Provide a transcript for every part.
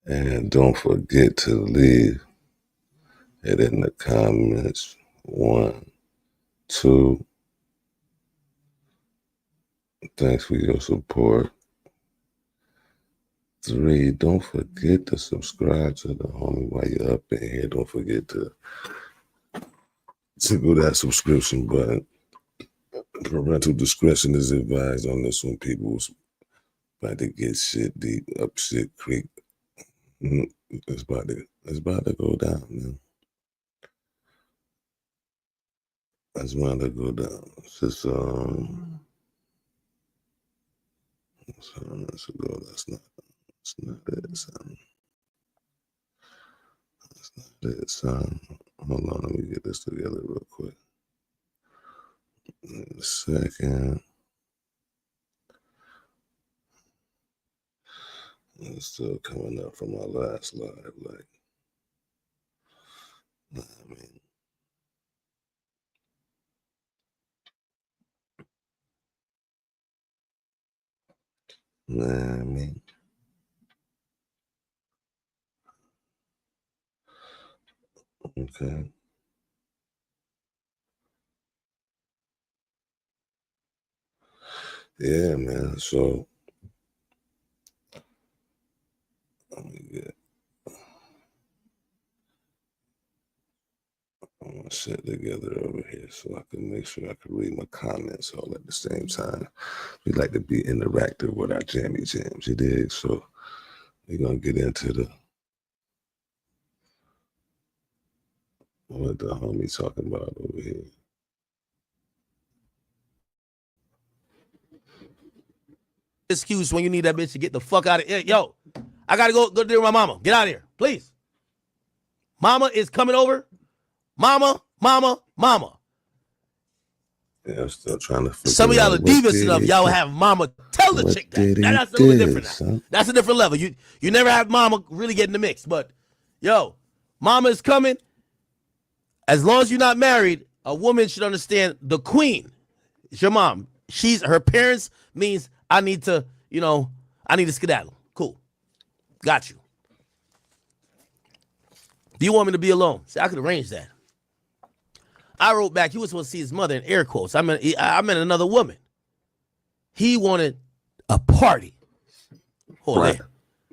And don't forget to leave it in the comments. 1, 2. Thanks for your support. 3, don't forget to subscribe to the homie while you're up in here. Don't forget to tickle that subscription button. Parental discretion is advised on this one. People's about to get shit deep, up shit creek. It's about to go down, man. It's about to go down. It's just let's go. That's not it, son. That's not it, son. Hold on, let me get this together real quick. In a second. It's still coming up from my last live, like, I mean. Nah, I mean. Okay. Yeah, man. So let me get my shit together over here so I can make sure I can read my comments all at the same time. We like to be interactive with our jammy jams, you dig? So we're gonna get into what the homie talking about over here. Excuse when you need that bitch to get the fuck out of here. Yo, I gotta go deal with my mama. Get out of here, please. Mama is coming over. Mama. Yeah, I'm still trying to figure Some of y'all out are divas enough. Y'all have mama tell the chick that. That's a little different. Son? That's a different level. You never have mama really get in the mix. But yo, mama is coming. As long as you're not married, a woman should understand the queen. It's your mom. Her parents means I need to skedaddle. Cool. Got you. Do you want me to be alone? See, I could arrange that. I wrote back, he was supposed to see his mother in air quotes. I meant another woman. He wanted a party. Hold on.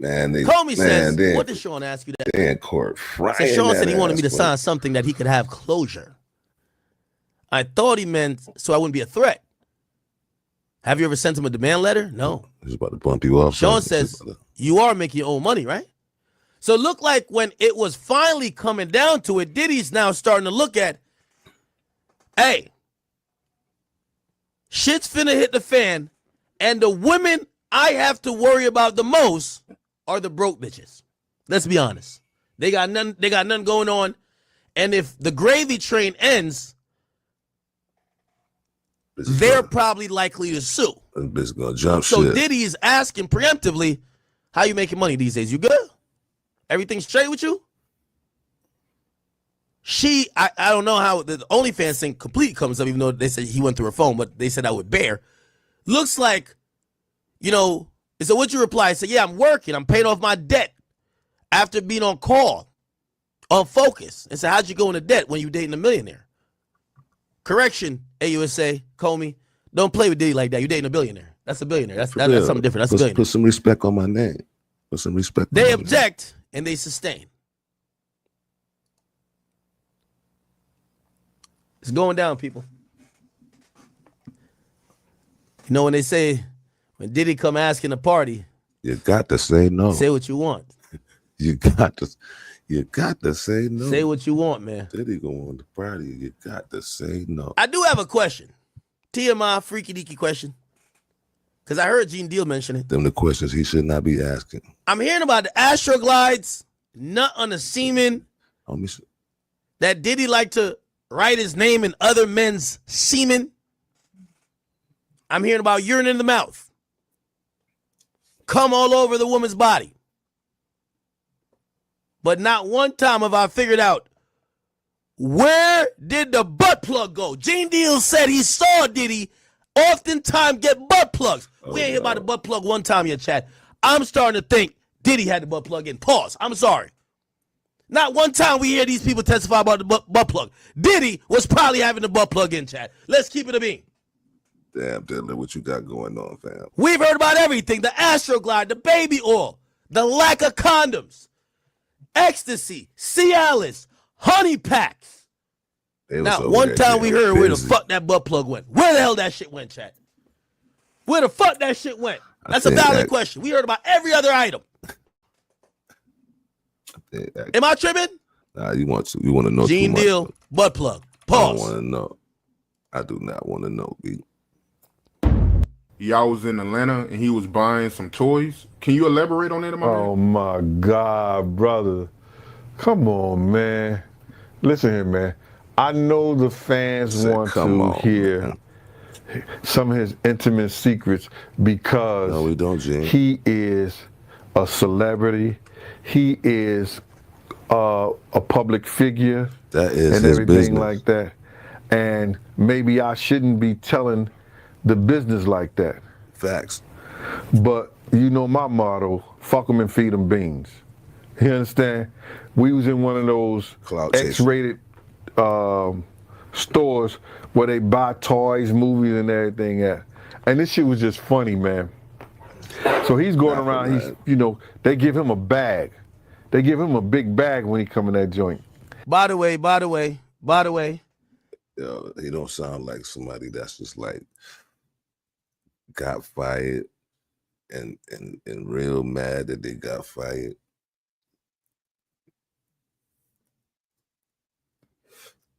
Man, Comey says, what did Sean ask you that? They in court frying. Sean said he wanted me to sign something that he could have closure. I thought he meant so I wouldn't be a threat. Have you ever sent him a demand letter? No. He's about to bump you off. Sean says, you are making your own money, right? So it looked like when it was finally coming down to it, Diddy's now starting to look at, hey, shit's finna hit the fan, and the women I have to worry about the most are the broke bitches. Let's be honest. They got nothing going on. And if the gravy train ends, they're probably likely to sue. Bitch gonna jump so shit. Diddy is asking preemptively, how you making money these days? You good? Everything straight with you? I don't know how the OnlyFans thing complete comes up, even though they said he went through her phone, but they said I would bear. Looks like, so what'd you reply? I said, yeah, I'm working. I'm paying off my debt after being on call, on focus. And said, how'd you go into debt when you dating a millionaire? Correction, AUSA, Comey, don't play with Diddy like that. You dating a billionaire. That's a billionaire. That's something different. That's a billionaire. Put some respect on my name. Put some respect. They object and they sustain. It's going down, people. You know when they say, when Diddy come asking a party, you got to say no. Say what you want. You got to say no. Say what you want, man. Diddy go on the party. You got to say no. I do have a question. TMI, freaky deaky question. Because I heard Gene Deal mention it. Them the questions he should not be asking. I'm hearing about the Astroglides, nut on the semen, that Diddy like to write his name in other men's semen. I'm hearing about urine in the mouth. Come all over the woman's body. But not one time have I figured out, where did the butt plug go? Gene Deal said he saw Diddy oftentimes get butt plugs. We ain't hear about the butt plug one time yet, chat. I'm starting to think Diddy had the butt plug in. Pause. I'm sorry. Not one time we hear these people testify about the butt plug. Diddy was probably having the butt plug in, chat. Let's keep it a bean. Damn, Dylan, what you got going on, fam? We've heard about everything. The Astroglide, the baby oil, the lack of condoms, ecstasy, Cialis, honey packs. Now, one time we heard where the fuck that butt plug went. Where the hell that shit went, chat? Where the fuck that shit went? That's a valid question. We heard about every other item. Am I tripping? Nah, you want to know Gene Deal, butt plug. Pause. I don't want to know. I do not want to know, B. Y'all was in Atlanta and he was buying some toys. Can you elaborate on that, Oh my God, brother. Come on, man. Listen here, man. I know the fans want to hear some of his intimate secrets because no, we don't, Gene. He is a celebrity. He is a public figure. That is and his everything business. like that. And maybe I shouldn't be telling the business like that. Facts. But you know my motto, fuck them and feed them beans. You understand? We was in one of those X-rated stores where they buy toys, movies, and everything at. And this shit was just funny, man. So he's going around, they give him a bag. They give him a big bag when he come in that joint. By the way. Yo, he don't sound like somebody that's just like got fired and real mad that they got fired.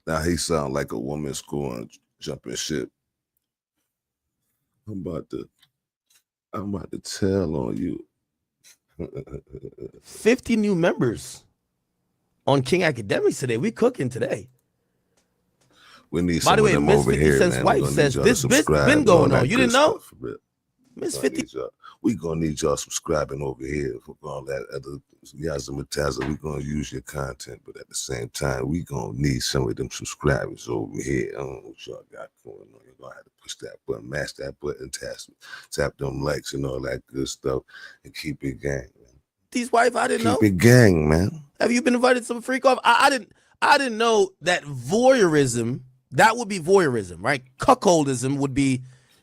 Now he sound like a woman scoring jumping ship. I'm about to tell on you. 50 new members on King Academics today. We cooking today. We need By the way, of them Miss over 50 here, Cent's man. wife says this been going on. You didn't know? Miss 50. We gonna need y'all subscribing over here for all that other Yazamataza. We gonna use your content, but at the same time, we gonna need some of them subscribers over here. I don't know what y'all got going on. You're gonna have to push that button, mash that button, tap them likes and all that good stuff, and keep it gang, man. These wife, I didn't know. Keep it gang, man. Have you been invited to some freak off? I didn't know that voyeurism. That would be voyeurism, right? Cuckoldism would be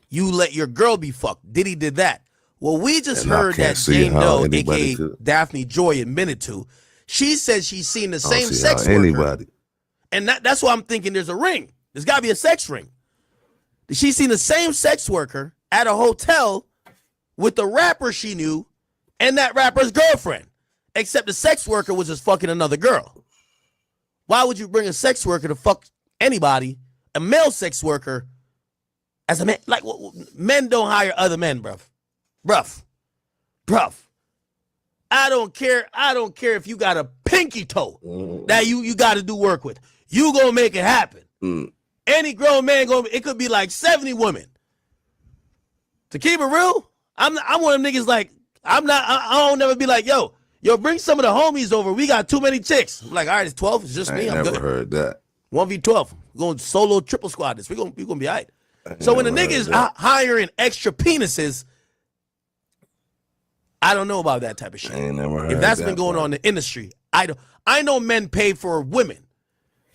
you let your girl be fucked. Diddy did that. Well, we just heard that Jane Doe, aka Daphne Joy, admitted to. She said she's seen the same sex worker. And that's why I'm thinking there's a ring. There's got to be a sex ring. She's seen the same sex worker at a hotel with the rapper she knew and that rapper's girlfriend. Except the sex worker was just fucking another girl. Why would you bring a sex worker to fuck anybody, a male sex worker, as a man? Like, men don't hire other men, bruv. I don't care if you got a pinky toe that you got to do work with. You gonna make it happen. Any grown man it could be like 70 women. To keep it real, I'm one of them niggas like, I don't never be like, yo, bring some of the homies over. We got too many chicks. I'm like, all right, it's 12. It's just me. I'm never heard that. 1v12. We're going solo triple squad this. We're gonna be all right. So when the nigga is hiring extra penises, I don't know about that type of shit. I ain't never heard if that's that been going on in the industry, I know men pay for women.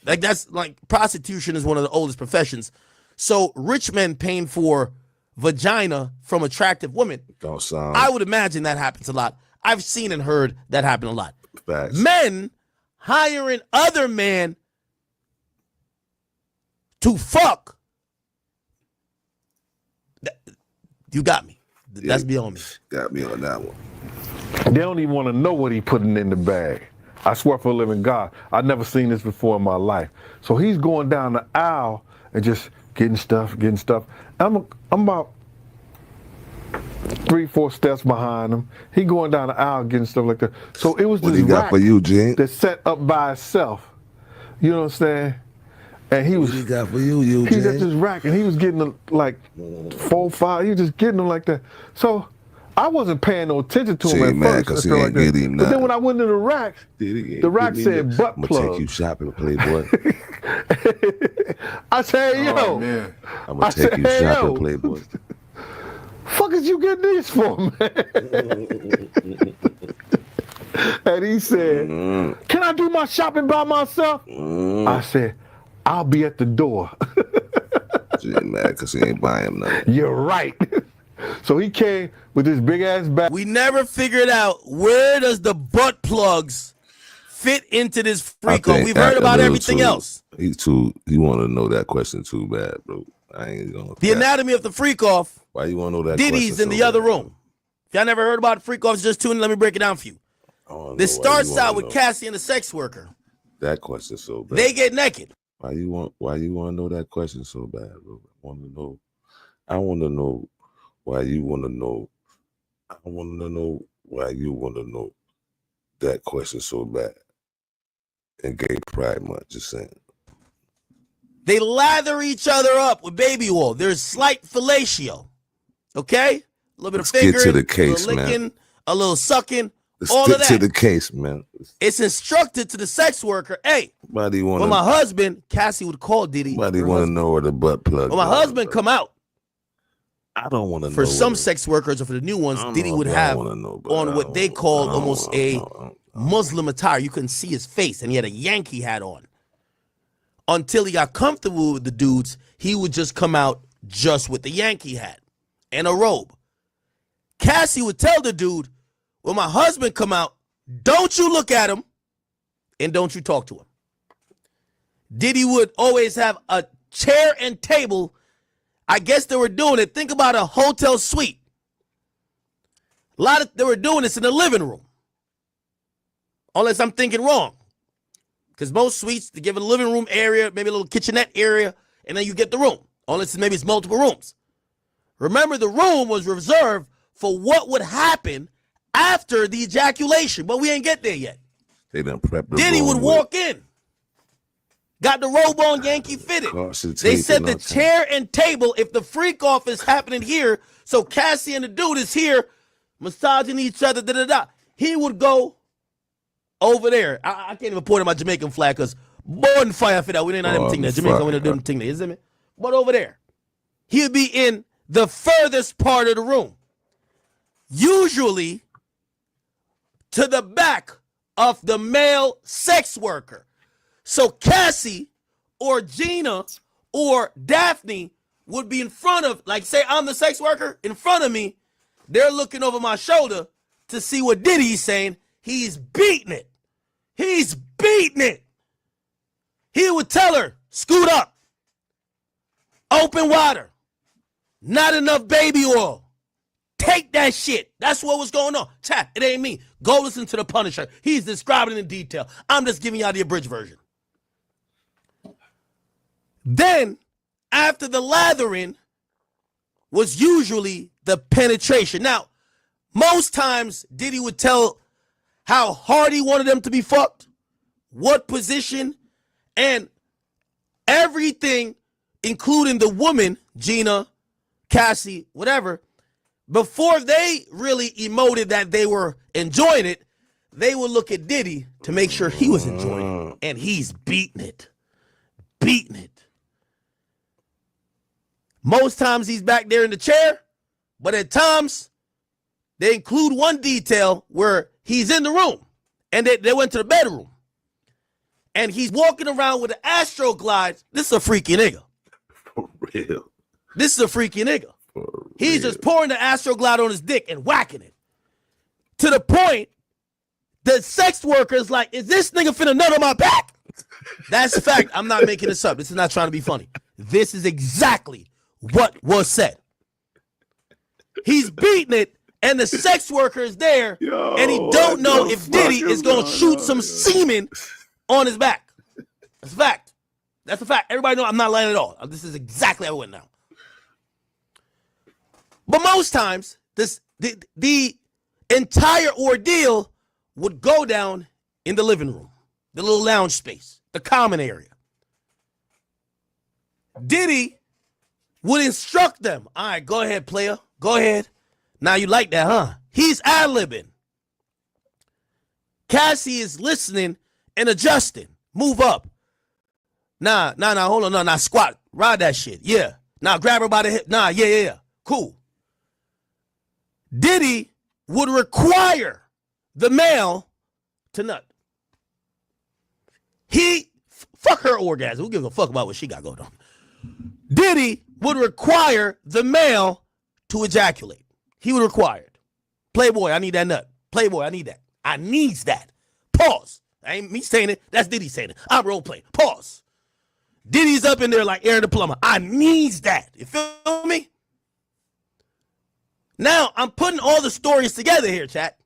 Like that's like prostitution is one of the oldest professions. So rich men paying for vagina from attractive women. Don't sound. I would imagine that happens a lot. I've seen and heard that happen a lot. Facts. Men hiring other men to fuck. You got me. That's beyond me. Got me on that one. They don't even want to know what he putting in the bag. I swear for a living God, I've never seen this before in my life. So he's going down the aisle and just getting stuff. I'm about 3-4 steps behind him. He going down the aisle getting stuff like that. So it was what this he got rack for you, Gene? that's set up by itself. You know what I'm saying? And he was. What he got for you, He's at this rack and he was getting like 4, 5. He was just getting them like that. So I wasn't paying no attention to She him ain't at mad first. because and he stuff ain't like that. get him But then nothing. when I went to the racks, the rack said butt I'm plug. gonna take you shopping, Playboy. I said, yo. Oh man. I'm gonna take you shopping, Playboy. Fuck is you getting these for, man? And he said, can I do my shopping by myself? I said, I'll be at the door. She ain't mad because he ain't buying him nothing. You're right. So he came with this big ass bag. We never figured out where does the butt plugs fit into this freak off. We've heard about everything else. He want to know that question too bad, bro. I ain't gonna. The anatomy of the freak off. Why you want to know that? Diddy's in the other room. If y'all never heard about freak offs, just tune in. Let me break it down for you. This starts out with Cassie and the sex worker. That question so bad. They get naked. Why you want to know that question so bad, bro? I want to know why you want to know. I want to know why you want to know that question so bad. And Gay Pride Month, just saying. They lather each other up with baby oil. There's slight fellatio. Okay? A little bit of fingering, get to the case, a little licking, man. A little sucking. Let's all get of that. to the case, man. It's instructed to the sex worker, hey, when my husband, Cassie would call Diddy. Why do you want to know where the butt plug when my husband come out. I don't want to know. For some sex workers or for the new ones, Diddy would have on what they called almost a Muslim attire. You couldn't see his face, and he had a Yankee hat on. Until he got comfortable with the dudes, he would just come out just with the Yankee hat and a robe. Cassie would tell the dude, when my husband come out, don't you look at him and don't you talk to him. Diddy would always have a chair and table. I guess they were doing it. Think about a hotel suite. They were doing this in the living room. Unless I'm thinking wrong. Because most suites, they give a living room area, maybe a little kitchenette area, and then you get the room. Unless maybe it's multiple rooms. Remember, the room was reserved for what would happen after the ejaculation, but we ain't get there yet. They done prepped the Diddy would walk in. Got the robe on, Yankee fitted. They said the chair and table, if the freak off is happening here, so Cassie and the dude is here, massaging each other, da-da-da. He would go over there. I can't even point at my Jamaican flag because born fire for that. We didn't have anything there. Jamaica, we didn't do anything there, isn't it? But over there. He would be in the furthest part of the room. Usually to the back of the male sex worker. So Cassie or Gina or Daphne would be in front of, like say I'm the sex worker, in front of me. They're looking over my shoulder to see what Diddy's saying. He's beating it. He's beating it. He would tell her, scoot up. Open water. Not enough baby oil. Take that shit. That's what was going on. Chat, it ain't me. Go listen to the Punisher. He's describing it in detail. I'm just giving y'all the abridged version. Then, after the lathering, was usually the penetration. Now, most times, Diddy would tell how hard he wanted them to be fucked, what position, and everything, including the woman, Gina, Cassie, whatever. Before they really emoted that they were enjoying it, they would look at Diddy to make sure he was enjoying it. And he's beating it. Beating it. Most times he's back there in the chair, but at times they include one detail where he's in the room and they went to the bedroom. And he's walking around with an Astro Glide. This is a freaky nigga. For real. This is a freaky nigga. He's just pouring the Astro Glide on his dick and whacking it. To the point, the sex worker is like, is this nigga finna nut on my back? That's a fact. I'm not making this up. This is not trying to be funny. This is exactly what was said. He's beating it, and the sex worker is there, and he don't know if Diddy is going to shoot some semen on his back. That's a fact. That's a fact. Everybody know I'm not lying at all. This is exactly how it went down. But most times, the entire ordeal would go down in the living room, the little lounge space, the common area. Diddy would instruct them. All right, go ahead, player. Go ahead. Now you like that, huh? He's ad-libbing. Cassie is listening and adjusting. Move up. Nah, hold on. Nah, squat. Ride that shit. Yeah. Now grab her by the hip. Nah, yeah. Cool. Diddy would require the male to nut. Fuck her orgasm. Who gives a fuck about what she got going on? Diddy would require the male to ejaculate. He would require it. Playboy, I need that nut. Playboy, I need that. I needs that. Pause. I ain't me saying it. That's Diddy saying it. I'm role playing. Pause. Diddy's up in there like Aaron the plumber. I needs that. You feel me? Now, I'm putting all the stories together here, chat.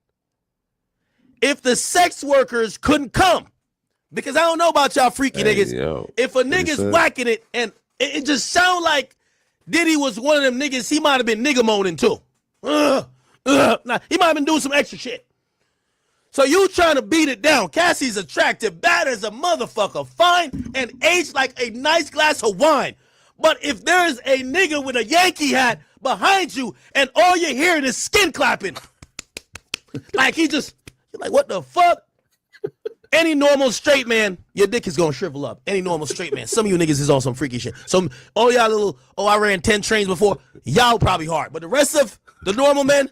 If the sex workers couldn't come, because I don't know about y'all freaky niggas. Yo, if a nigga's whacking it, and it just sound like Diddy was one of them niggas, he might have been nigga moaning too. Nah, he might have been doing some extra shit. So you trying to beat it down. Cassie's attractive, bad as a motherfucker, fine, and aged like a nice glass of wine. But if there's a nigga with a Yankee hat behind you and all you're hearing is skin clapping, like you're like, what the fuck? Any normal straight man, your dick is gonna shrivel up. Any normal straight man. Some of you niggas is on some freaky shit. Some, all y'all little, I ran 10 trains before. Y'all probably hard. But the rest of the normal men,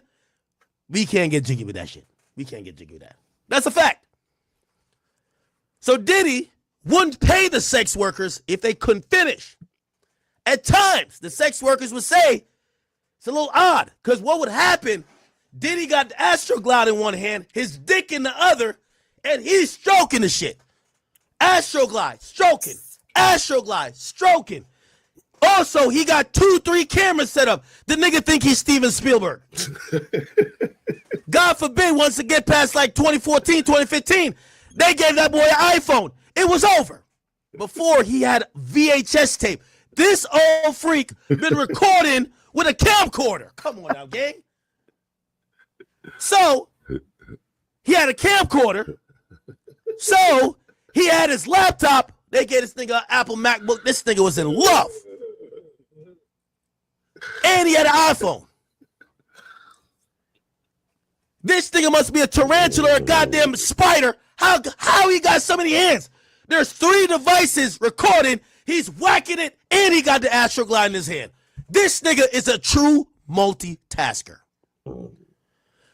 we can't get jiggy with that shit. We can't get jiggy with that. That's a fact. So Diddy wouldn't pay the sex workers if they couldn't finish. At times, the sex workers would say, it's a little odd, because what would happen, Diddy got the Astroglide in one hand, his dick in the other, and he's stroking the shit. Astroglide, stroking. Astroglide, stroking. Also, he got 2-3 cameras set up. The nigga think he's Steven Spielberg. God forbid, once it get past like 2014, 2015, they gave that boy an iPhone. It was over. Before, he had VHS tape. This old freak been recording with a camcorder. Come on now, gang. So, he had a camcorder. So, he had his laptop. They gave this nigga an Apple MacBook. This nigga was in love. And he had an iPhone. This nigga must be a tarantula or a goddamn spider. How he got so many hands? There's 3 devices recording. He's whacking it, and he got the Astroglide in his hand. This nigga is a true multitasker.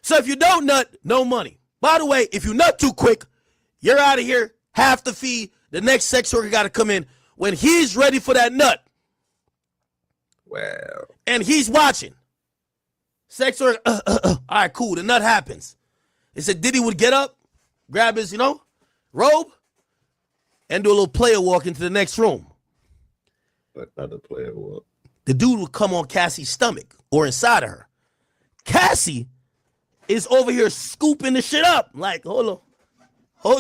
So if you don't nut, no money. By the way, if you nut too quick, you're out of here. Half the fee. The next sex worker got to come in when he's ready for that nut. Wow. And he's watching. Sex worker, all right, cool. The nut happens. It said Diddy would get up, grab his, robe, and do a little player walk into the next room. Another player walk. The dude would come on Cassie's stomach or inside of her. Cassie is over here scooping the shit up. Like, hold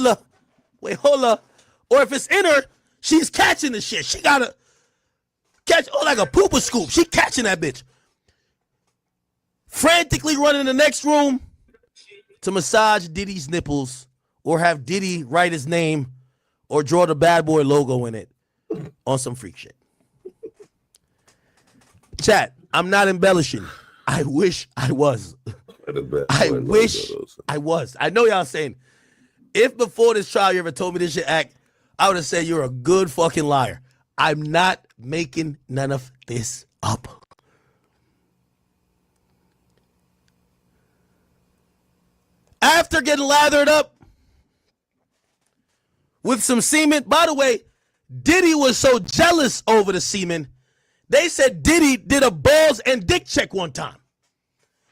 up. Wait, hold up. Or if it's in her, she's catching the shit. She got to catch, like a pooper scoop. She catching that bitch. Frantically running in the next room to massage Diddy's nipples or have Diddy write his name or draw the bad boy logo in it on some freak shit. Chat, I'm not embellishing. I wish I was. I wish I was. I know y'all saying, if before this trial you ever told me this shit act, I would have said you're a good fucking liar. I'm not making none of this up. After getting lathered up with some semen, by the way, Diddy was so jealous over the semen, they said Diddy did a balls and dick check one time.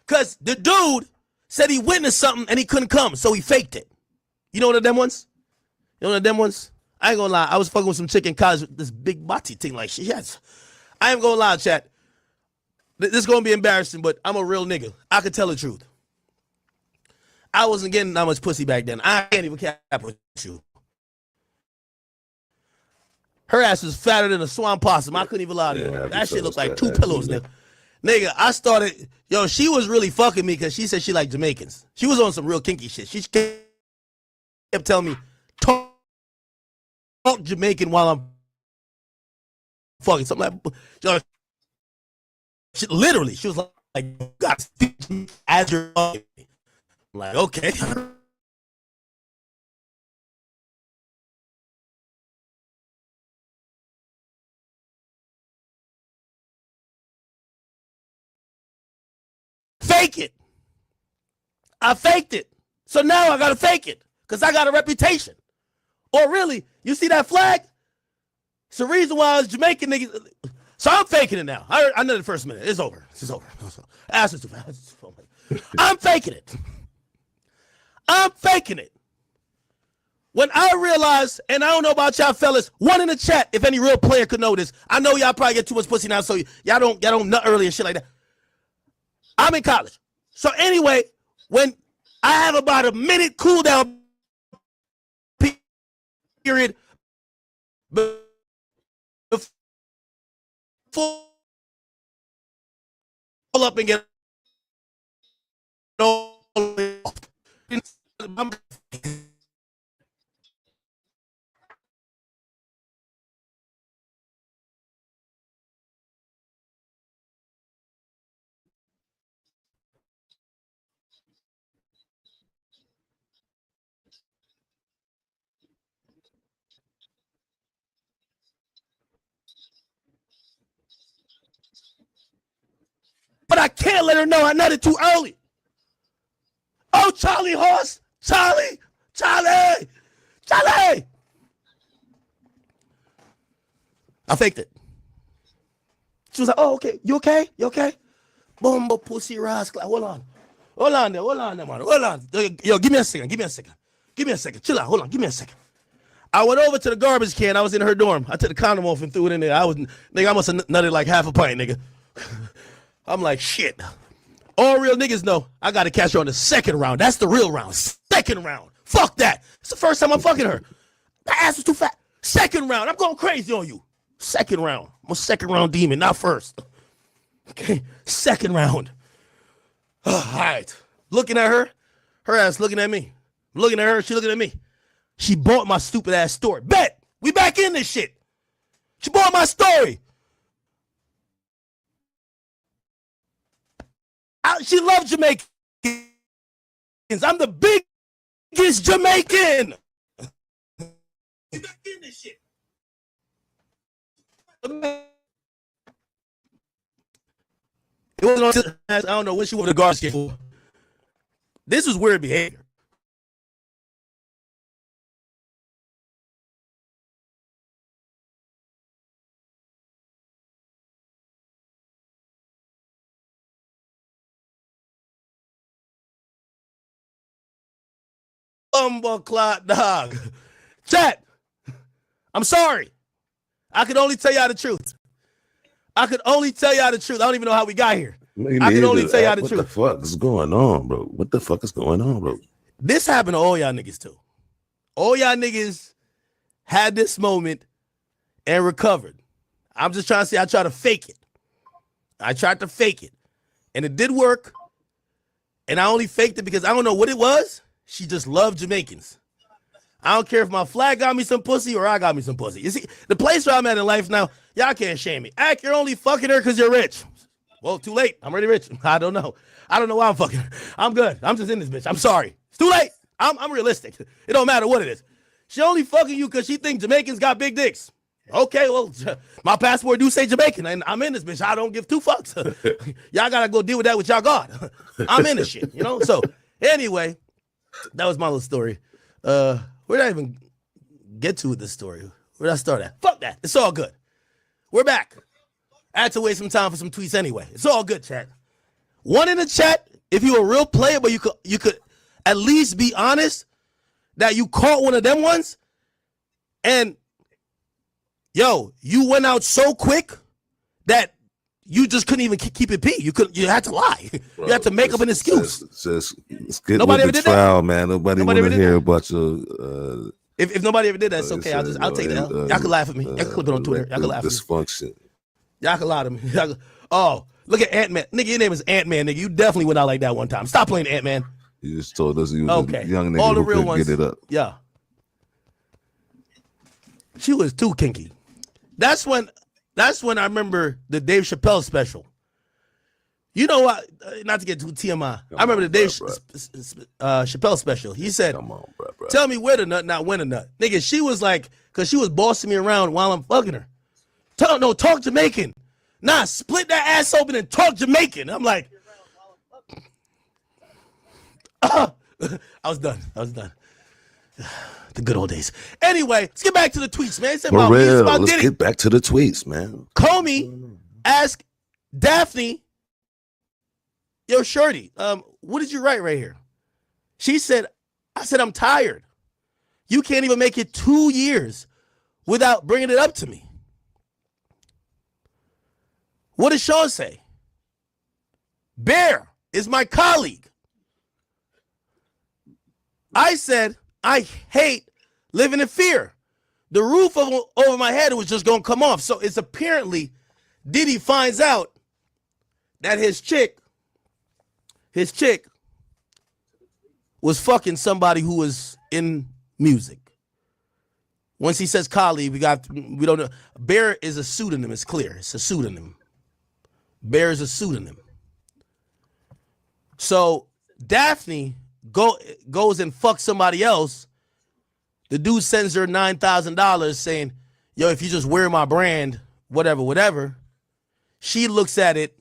Because the dude said he witnessed something and he couldn't come, so he faked it. You know one of them ones? I ain't gonna lie. I was fucking with some chick in college with this big body thing like shit. Yes. I ain't gonna lie, chat. This is gonna be embarrassing, but I'm a real nigga. I can tell the truth. I wasn't getting that much pussy back then. I can't even cap with you. Her ass was fatter than a swamp possum. I couldn't even lie to you. That shit looked like 2 pillows, nigga. Nigga, I started, she was really fucking me because she said she liked Jamaicans. She was on some real kinky shit. She kept telling me, talk Jamaican while I'm fucking. Something like, literally, she was like, God, speak as you're talking. I'm like, okay. Fake it. I faked it. So now I gotta fake it. Because I got a reputation. Or really, you see that flag? It's the reason why I was Jamaican niggas. So I'm faking it now. I know the first minute. It's over. It's over. Ass is too fast. I'm faking it. I'm faking it. When I realized, and I don't know about y'all fellas, one in the chat, if any real player could know this. I know y'all probably get too much pussy now, so y'all don't nut early and shit like that. I'm in college. So anyway, when I have about a minute cool down period before pull up and get but I can't let her know I nutted too early. Oh, Charlie horse, Charlie. I faked it. She was like, "Oh, okay, you okay? Bumbo pussy rascal. Hold on there, man. Hold on. Yo, give me a second. Chill out. Hold on. Give me a second. I went over to the garbage can. I was in her dorm. I took the condom off and threw it in there. I must have nutted like half a pint, nigga. I'm like, shit. All real niggas know I got to catch her on the second round. That's the real round. Second round. Fuck that. It's the first time I'm fucking her. My ass was too fat. Second round. I'm going crazy on you. Second round. I'm a second round demon, not first. Okay. Second round. All right. Looking at her. Her ass looking at me. I'm looking at her. She looking at me. She bought my stupid ass story. Bet. We back in this shit. She bought my story. She loves Jamaicans. I'm the biggest Jamaican. We back in this shit. It wasn't on. I don't know what she wore the garbage can for. This was weird behavior. Clock dog. Chat. I'm sorry. I could only tell y'all the truth. I don't even know how we got here. I can only tell y'all the truth. What the fuck is going on, bro? What the fuck is going on, bro? This happened to all y'all niggas too. All y'all niggas had this moment and recovered. I'm just trying to say I tried to fake it. And it did work. And I only faked it because I don't know what it was. She just loved Jamaicans. I don't care if my flag got me some pussy or I got me some pussy. You see, the place where I'm at in life now, y'all can't shame me. Act, you're only fucking her because you're rich. Well, too late. I'm already rich. I don't know why I'm fucking her. I'm good. I'm just in this bitch. I'm sorry. It's too late. I'm realistic. It don't matter what it is. She only fucking you because she thinks Jamaicans got big dicks. Okay, well, my passport do say Jamaican, and I'm in this bitch. I don't give two fucks. Y'all gotta go deal with that with y'all God. I'm in this shit, you know? So, anyway, that was my little story. Where did I even get to with this story? Where did I start at? Fuck that. It's all good. We're back. I had to waste some time for some tweets anyway. It's all good, chat. One in the chat, if you a real player, but you could at least be honest that you caught one of them ones, and yo, you went out so quick that you just couldn't even keep it P. You had to lie. Bro, you had to make up an excuse. Just get nobody with the trial, that? Man. Nobody want to hear about your. If nobody ever did that, it's okay. I'll take that. Y'all can laugh at me. Y'all can clip it on Twitter. Y'all can laugh at me. Dysfunction. Y'all can lie to me. Oh, look at Ant-Man. Nigga, your name is Ant-Man, nigga. You definitely went out like that one time. Stop playing Ant-Man. You just told us you was a young nigga who couldn't get it up. Yeah. She was too kinky. That's when I remember the Dave Chappelle special You know what? Not to get too TMI. I remember the Dave Chappelle special. He said, Come on, bro. tell me where the nut, not when a nut. Nigga, she was like, because she was bossing me around while I'm fucking her. Talk Jamaican. Nah, split that ass open and talk Jamaican. I'm like, I was done. The good old days. Anyway, let's get back to the tweets, man. For real, let's get back to the tweets, man. Comey asked Daphne, yo, Shorty, what did you write right here? She said, I'm tired. You can't even make it 2 years without bringing it up to me. What did Sean say? Bear is my colleague. I said, I hate living in fear. The roof over my head was just going to come off. So it's apparently Diddy finds out that his chick was fucking somebody who was in music. Once he says colleague, we don't know. Bear is a pseudonym. It's clear. It's a pseudonym. Bear is a pseudonym. So Daphne goes and fucks somebody else. The dude sends her $9,000 saying, yo, if you just wear my brand, whatever. She looks at it.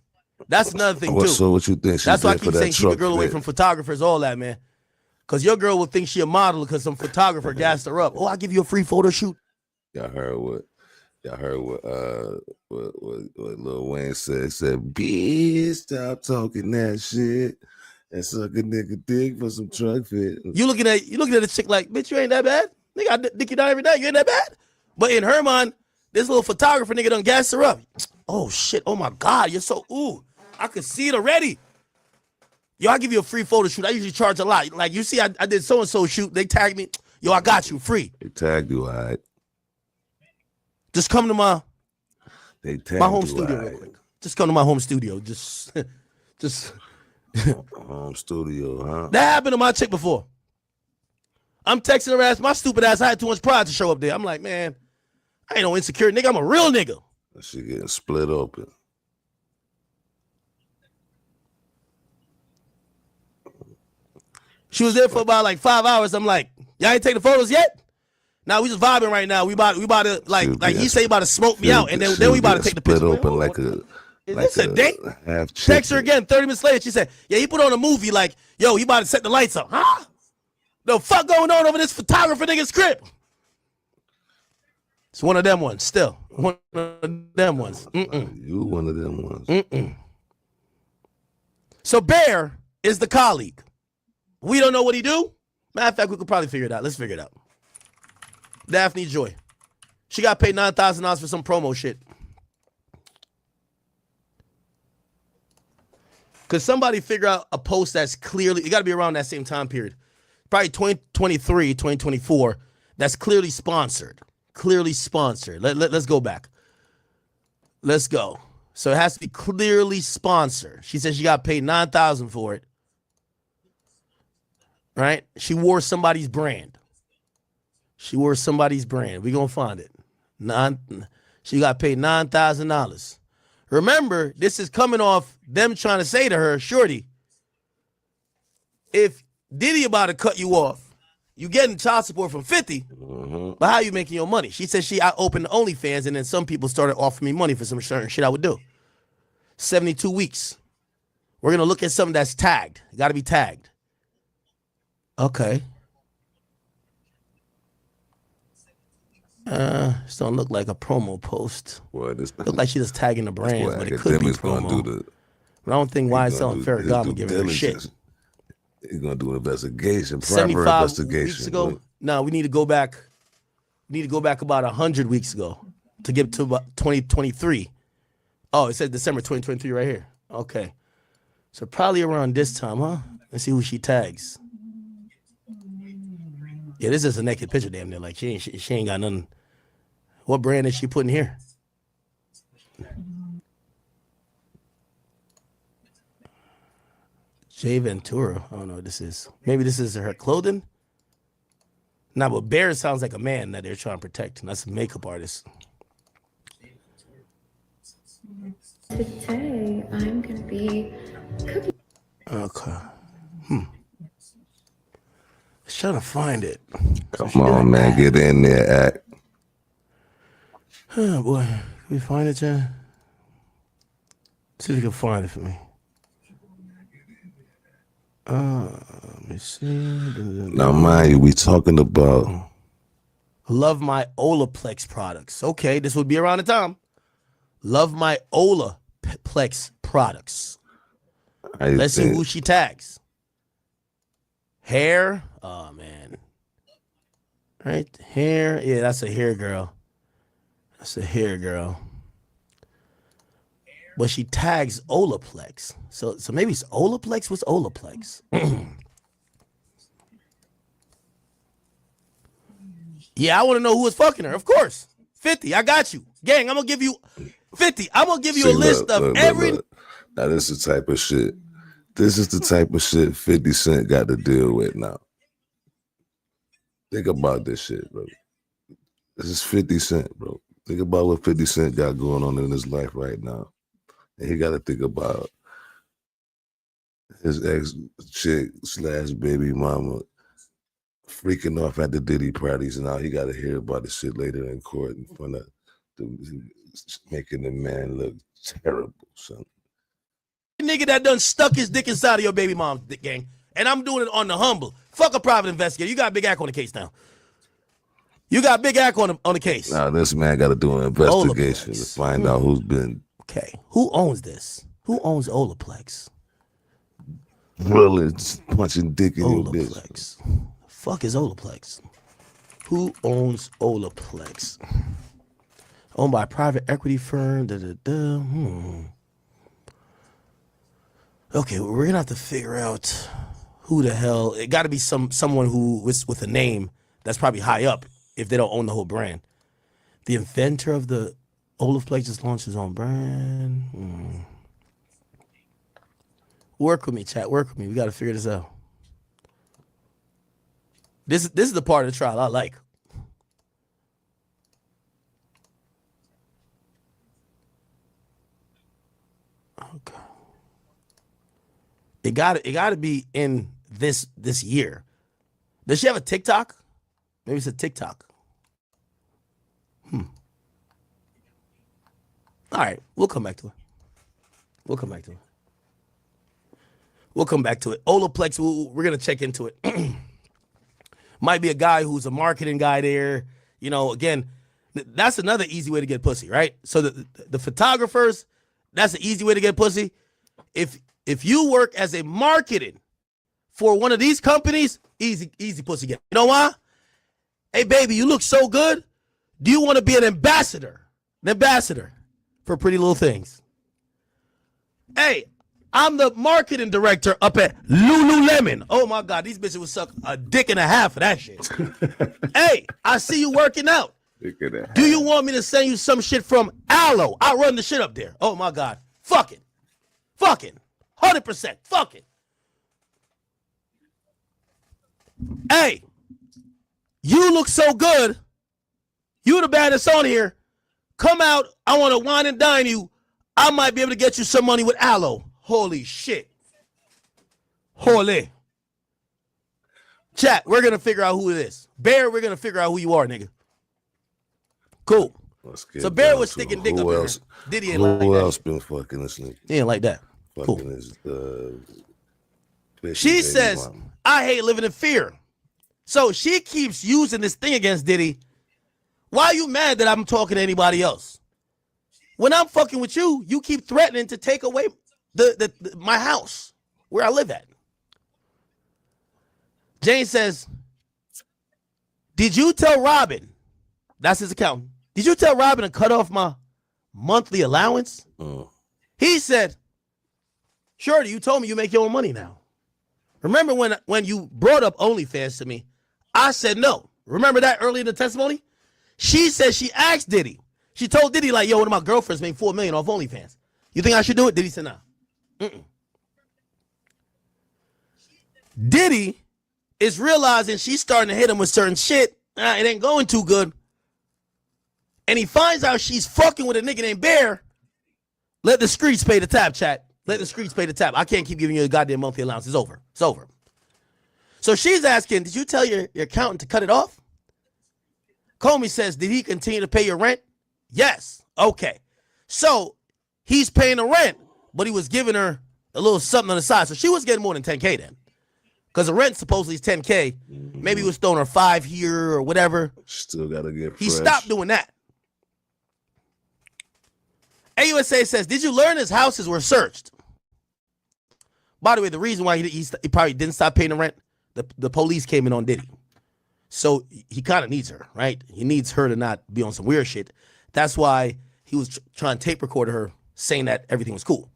That's another thing, too. So what you think? That's why I keep saying keep your girl away from photographers, all that, man. Because your girl will think she a model because some photographer gassed her up. Oh, I'll give you a free photo shoot. Y'all heard what Lil Wayne said. He said, bitch, stop talking that shit and suck a nigga dick for some truck fit. You looking at a chick like, bitch, you ain't that bad. Nigga, I dick you down every night. You ain't that bad. But in her mind, this little photographer nigga done gassed her up. Oh, shit. Oh, my God. You're so, ooh. I could see it already. Yo, I'll give you a free photo shoot. I usually charge a lot. Like, you see, I did so-and-so shoot. They tagged me. Yo, I got you free. They tagged you, all right. Just come to my home studio right. real quick. Just come to my home studio. Just home studio, huh? That happened to my chick before. I'm texting her ass, my stupid ass, I had too much pride to show up there. I'm like, man, I ain't no insecure nigga. I'm a real nigga. That shit getting split open. She was there for about like 5 hours. I'm like, y'all ain't taking photos yet? Nah, we just vibing right now. We about to like he say he about to smoke me out, and then we about to take the picture. Split open like a. Is like this a date? Text her again 30 minutes later. She said, yeah, he put on a movie like, yo, he about to set the lights up. Huh? The fuck going on over this photographer nigga's crib? It's one of them ones still. One of them ones. You one of them ones. So Bear is the colleague. We don't know what he do. Matter of fact, we could probably figure it out. Let's figure it out. Daphne Joy. She got paid $9,000 for some promo shit. Could somebody figure out a post that's clearly, it got to be around that same time period, probably 2023, 2024, that's clearly sponsored. Clearly sponsored. Let's go back. Let's go. So it has to be clearly sponsored. She said she got paid $9,000 for it. Right? She wore somebody's brand. We going to find it. She got paid $9,000. Remember, this is coming off them trying to say to her, shorty, if Diddy about to cut you off, you getting child support from 50, but how you making your money? She said I opened OnlyFans, and then some people started offering me money for some certain shit I would do. 72 weeks. We're going to look at something that's tagged. Got to be tagged. Okay. This don't look like a promo post. Well, this look like she just tagging the brands, but it could be promo. But I don't think YSL and Farragut give her shit. He's gonna do an investigation, proper investigation. Weeks ago. No, we need to go back. We need to go back about 100 weeks ago to get to about 2023. Oh, it says December 2023 right here. Okay, so probably around this time, huh? Let's see who she tags. Yeah, this is a naked picture, damn near. Like she ain't got nothing. What brand is she putting here? Jay Ventura. I don't know what this is. Maybe this is her clothing. Nah, but Bear sounds like a man that they're trying to protect. And that's a makeup artist. Today, I'm going to be cooking. Okay. Let's try to find it. Come on, man. Get in there, act. Oh, boy. Can we find it, Jen? See if you can find it for me. Let me see. Now, mind you, we talking about Love my Olaplex products. Okay, this would be around the time. Love my Olaplex products. Let's see who she tags. Hair. Oh, man. Right? Hair. Yeah, that's a hair girl. That's a hair girl. But she tags Olaplex. So maybe it's Olaplex? What's Olaplex? Yeah, I want to know who was fucking her. Of course. 50, I got you. Gang, I'm going to give you 50. I'm going to give you a list of every... Look. Now, this is the type of shit. This is the type of shit 50 Cent got to deal with now. Think about this shit, bro. This is 50 Cent, bro. Think about what 50 Cent got going on in his life right now. And he got to think about his ex-chick / baby mama freaking off at the Diddy parties, and now he got to hear about the shit later in court in front of making the man look terrible, son. Nigga that done stuck his dick inside of your baby mom's dick, gang. And I'm doing it on the humble. Fuck a private investigator. You got Big Ack on the case now. You got Big Ack on the case. Now this man got to do an investigation to find out who's been. Okay, who owns this? Who owns Olaplex? Really punching dick in your bitch. Olaplex. Fuck is Olaplex? Who owns Olaplex? Owned by a private equity firm. Okay, we're gonna have to figure out who the hell. It got to be someone who with a name that's probably high up if they don't own the whole brand. The inventor of the Olaplex just launched his own brand. Work with me, chat. Work with me. We got to figure this out. This is the part of the trial I like. Okay. It got to be in this year. Does she have a TikTok? Maybe it's a TikTok. All right, we'll come back to it. We'll come back to it. Olaplex, we're going to check into it. Might be a guy who's a marketing guy there. You know, again, that's another easy way to get pussy, right? So the photographers, that's an easy way to get pussy. If you work as a marketing for one of these companies, easy pussy get. You know why? Hey, baby, you look so good. Do you want to be an ambassador? An ambassador for Pretty Little Things. Hey, I'm the marketing director up at Lululemon. Oh, my God. These bitches would suck a dick and a half of that shit. Hey, I see you working out. Do you want me to send you some shit from Aloe? I run the shit up there. Oh, my God. Fucking. 100%. Fucking. Hey, you look so good. You the baddest on here. Come out. I want to wine and dine you. I might be able to get you some money with Aloe. Holy shit. Holy. Chat, we're going to figure out who it is. Bear, we're going to figure out who you are, nigga. Cool. So Bear was sticking dick up there. Diddy ain't like that. Who else been fucking this nigga? He ain't like that. Cool. She says, I hate living in fear. So she keeps using this thing against Diddy. Why are you mad that I'm talking to anybody else? When I'm fucking with you, you keep threatening to take away my house where I live at. Jane says, did you tell Robin, that's his accountant, did you tell Robin to cut off my monthly allowance? He said, Shorty, you told me you make your own money now. Remember when you brought up OnlyFans to me, I said no. Remember that early in the testimony? She said she asked Diddy. She told Diddy, like, yo, one of my girlfriends made $4 million off OnlyFans. You think I should do it? Diddy said nah. Diddy is realizing she's starting to hit him with certain shit. It ain't going too good. And he finds out she's fucking with a nigga named Bear. Let the streets pay the tab, chat. Let the streets pay the tab. I can't keep giving you a goddamn monthly allowance. It's over. It's over. So she's asking, did you tell your accountant to cut it off? Comey says, did he continue to pay your rent? Yes. Okay. So he's paying the rent, but he was giving her a little something on the side. So she was getting more than 10K then. Because the rent supposedly is 10K. Maybe he was throwing her 5 here or whatever. Still got to get fresh. He stopped doing that. AUSA says, did you learn his houses were searched? By the way, the reason why he probably didn't stop paying the rent, the police came in on Diddy. So he kind of needs her, right? He needs her to not be on some weird shit. That's why he was trying to tape record her saying that everything was cool.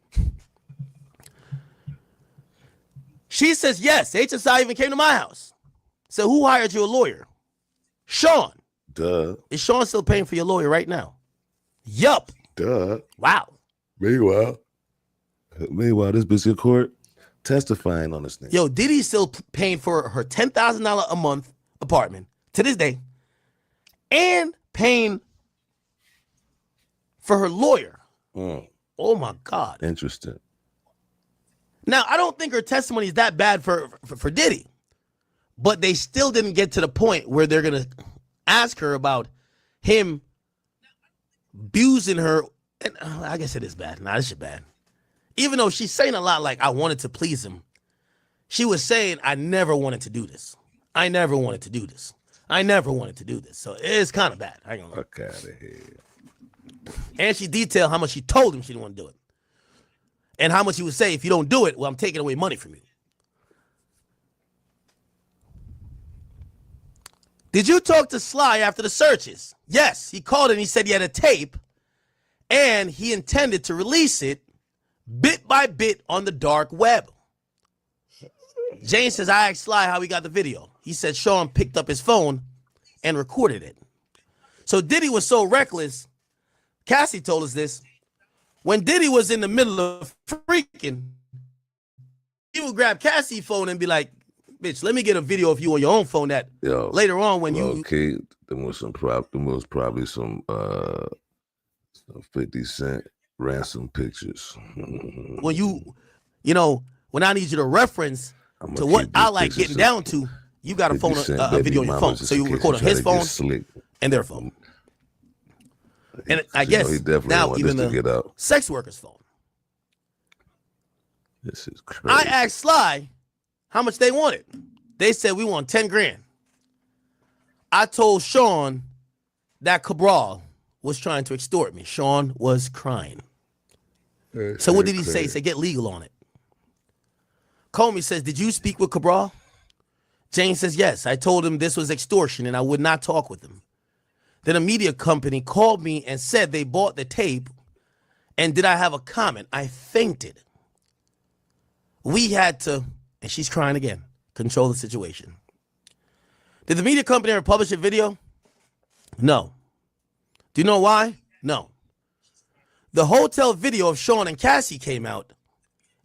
She says, yes, HSI even came to my house. So who hired you a lawyer? Sean. Duh. Is Sean still paying for your lawyer right now? Yup. Duh. Wow. Meanwhile, this bitch in court testifying on this thing. Yo, Diddy's still paying for her $10,000 a month apartment to this day and paying for her lawyer. Oh, my God. Interesting. Now, I don't think her testimony is that bad for Diddy, but they still didn't get to the point where they're going to ask her about him abusing her. And I guess it is bad. Nah, this is bad. Even though she's saying a lot like, I wanted to please him, she was saying, I never wanted to do this. I never wanted to do this. I never wanted to do this. So it's kind of bad. I ain't gonna lie. Fuck out of here. And she detailed how much she told him she didn't want to do it. And how much he would say, if you don't do it, well, I'm taking away money from you. Did you talk to Sly after the searches? Yes. He called and he said he had a tape and he intended to release it bit by bit on the dark web. Jane says, I asked Sly how he got the video. He said Sean picked up his phone and recorded it. So Diddy was so reckless. Cassie told us this. When Diddy was in the middle of freaking, he would grab Cassie's phone and be like, bitch, let me get a video of you on your own phone that later on when you... Okay, there was probably some 50 Cent ransom pictures. When when I need you to reference to what I like getting down to, you got a phone, a video on your phone. So you record on his phone and their phone. And I guess now even the sex worker's phone. This is crazy. I asked Sly how much they wanted. They said we want 10 grand. I told Sean that Cabral was trying to extort me. Sean was crying. So what did he say? He said, get legal on it. Comey says, did you speak with Cabral? Jane says, yes. I told him this was extortion and I would not talk with him. Then a media company called me and said they bought the tape. And did I have a comment? I fainted. We had to, and she's crying again, control the situation. Did the media company ever publish a video? No. Do you know why? No. The hotel video of Sean and Cassie came out,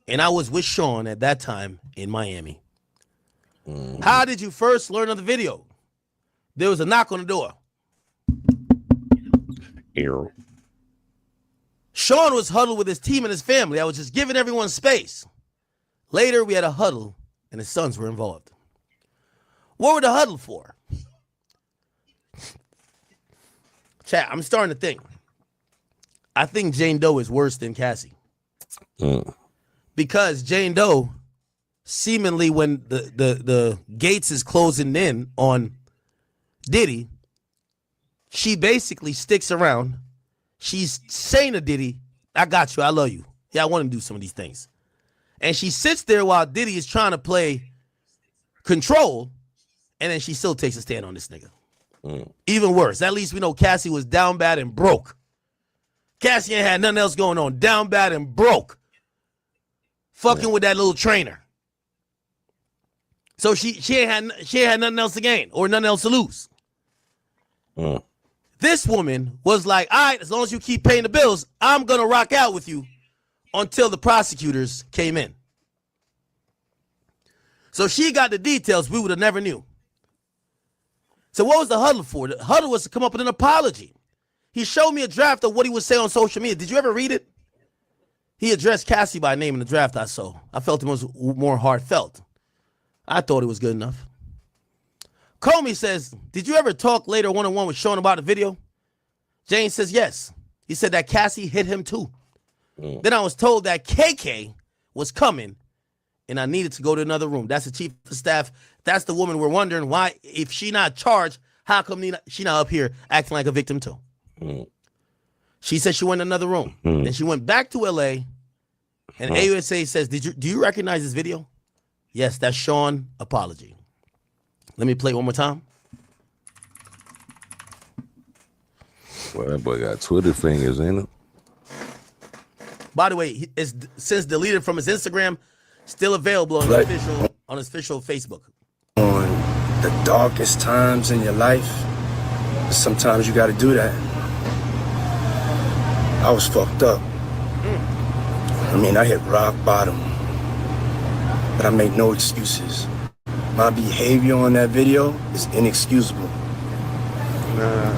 and I was with Sean at that time in Miami. How did you first learn of the video? There was a knock on the door. Sean was huddled with his team and his family. I was just giving everyone space. Later, we had a huddle, and his sons were involved. What were the huddle for? Chat, I'm starting to think. I think Jane Doe is worse than Cassie. Because Jane Doe, seemingly when the gates is closing in on Diddy, she basically sticks around. She's saying to Diddy, I got you, I love you. Yeah, I want to do some of these things. And she sits there while Diddy is trying to play control, and then she still takes a stand on this nigga. Even worse. At least we know Cassie was down bad and broke. Cassie ain't had nothing else going on. Down bad and broke. Fucking with that little trainer. So she ain't had nothing else to gain or nothing else to lose. This woman was like, all right, as long as you keep paying the bills, I'm going to rock out with you until the prosecutors came in. So she got the details we would have never knew. So what was the huddle for? The huddle was to come up with an apology. He showed me a draft of what he would say on social media. Did you ever read it? He addressed Cassie by name in the draft I saw. I felt it was more heartfelt. I thought it was good enough. Comey says, did you ever talk later one-on-one with Sean about the video? James says yes. He said that Cassie hit him too. Then I was told that KK was coming and I needed to go to another room. That's the chief of staff. That's the woman we're wondering why, if she not charged, how come she not up here acting like a victim too? She said she went in another room. Then she went back to LA and AUSA says, do you recognize this video? Yes, that's Sean apology. Let me play it one more time. Well, that boy got Twitter fingers, ain't it? By the way, it's since deleted from his Instagram, still available on his official Facebook. On the darkest times in your life, sometimes you got to do that. I was fucked up. I mean, I hit rock bottom, but I make no excuses. My behavior on that video is inexcusable.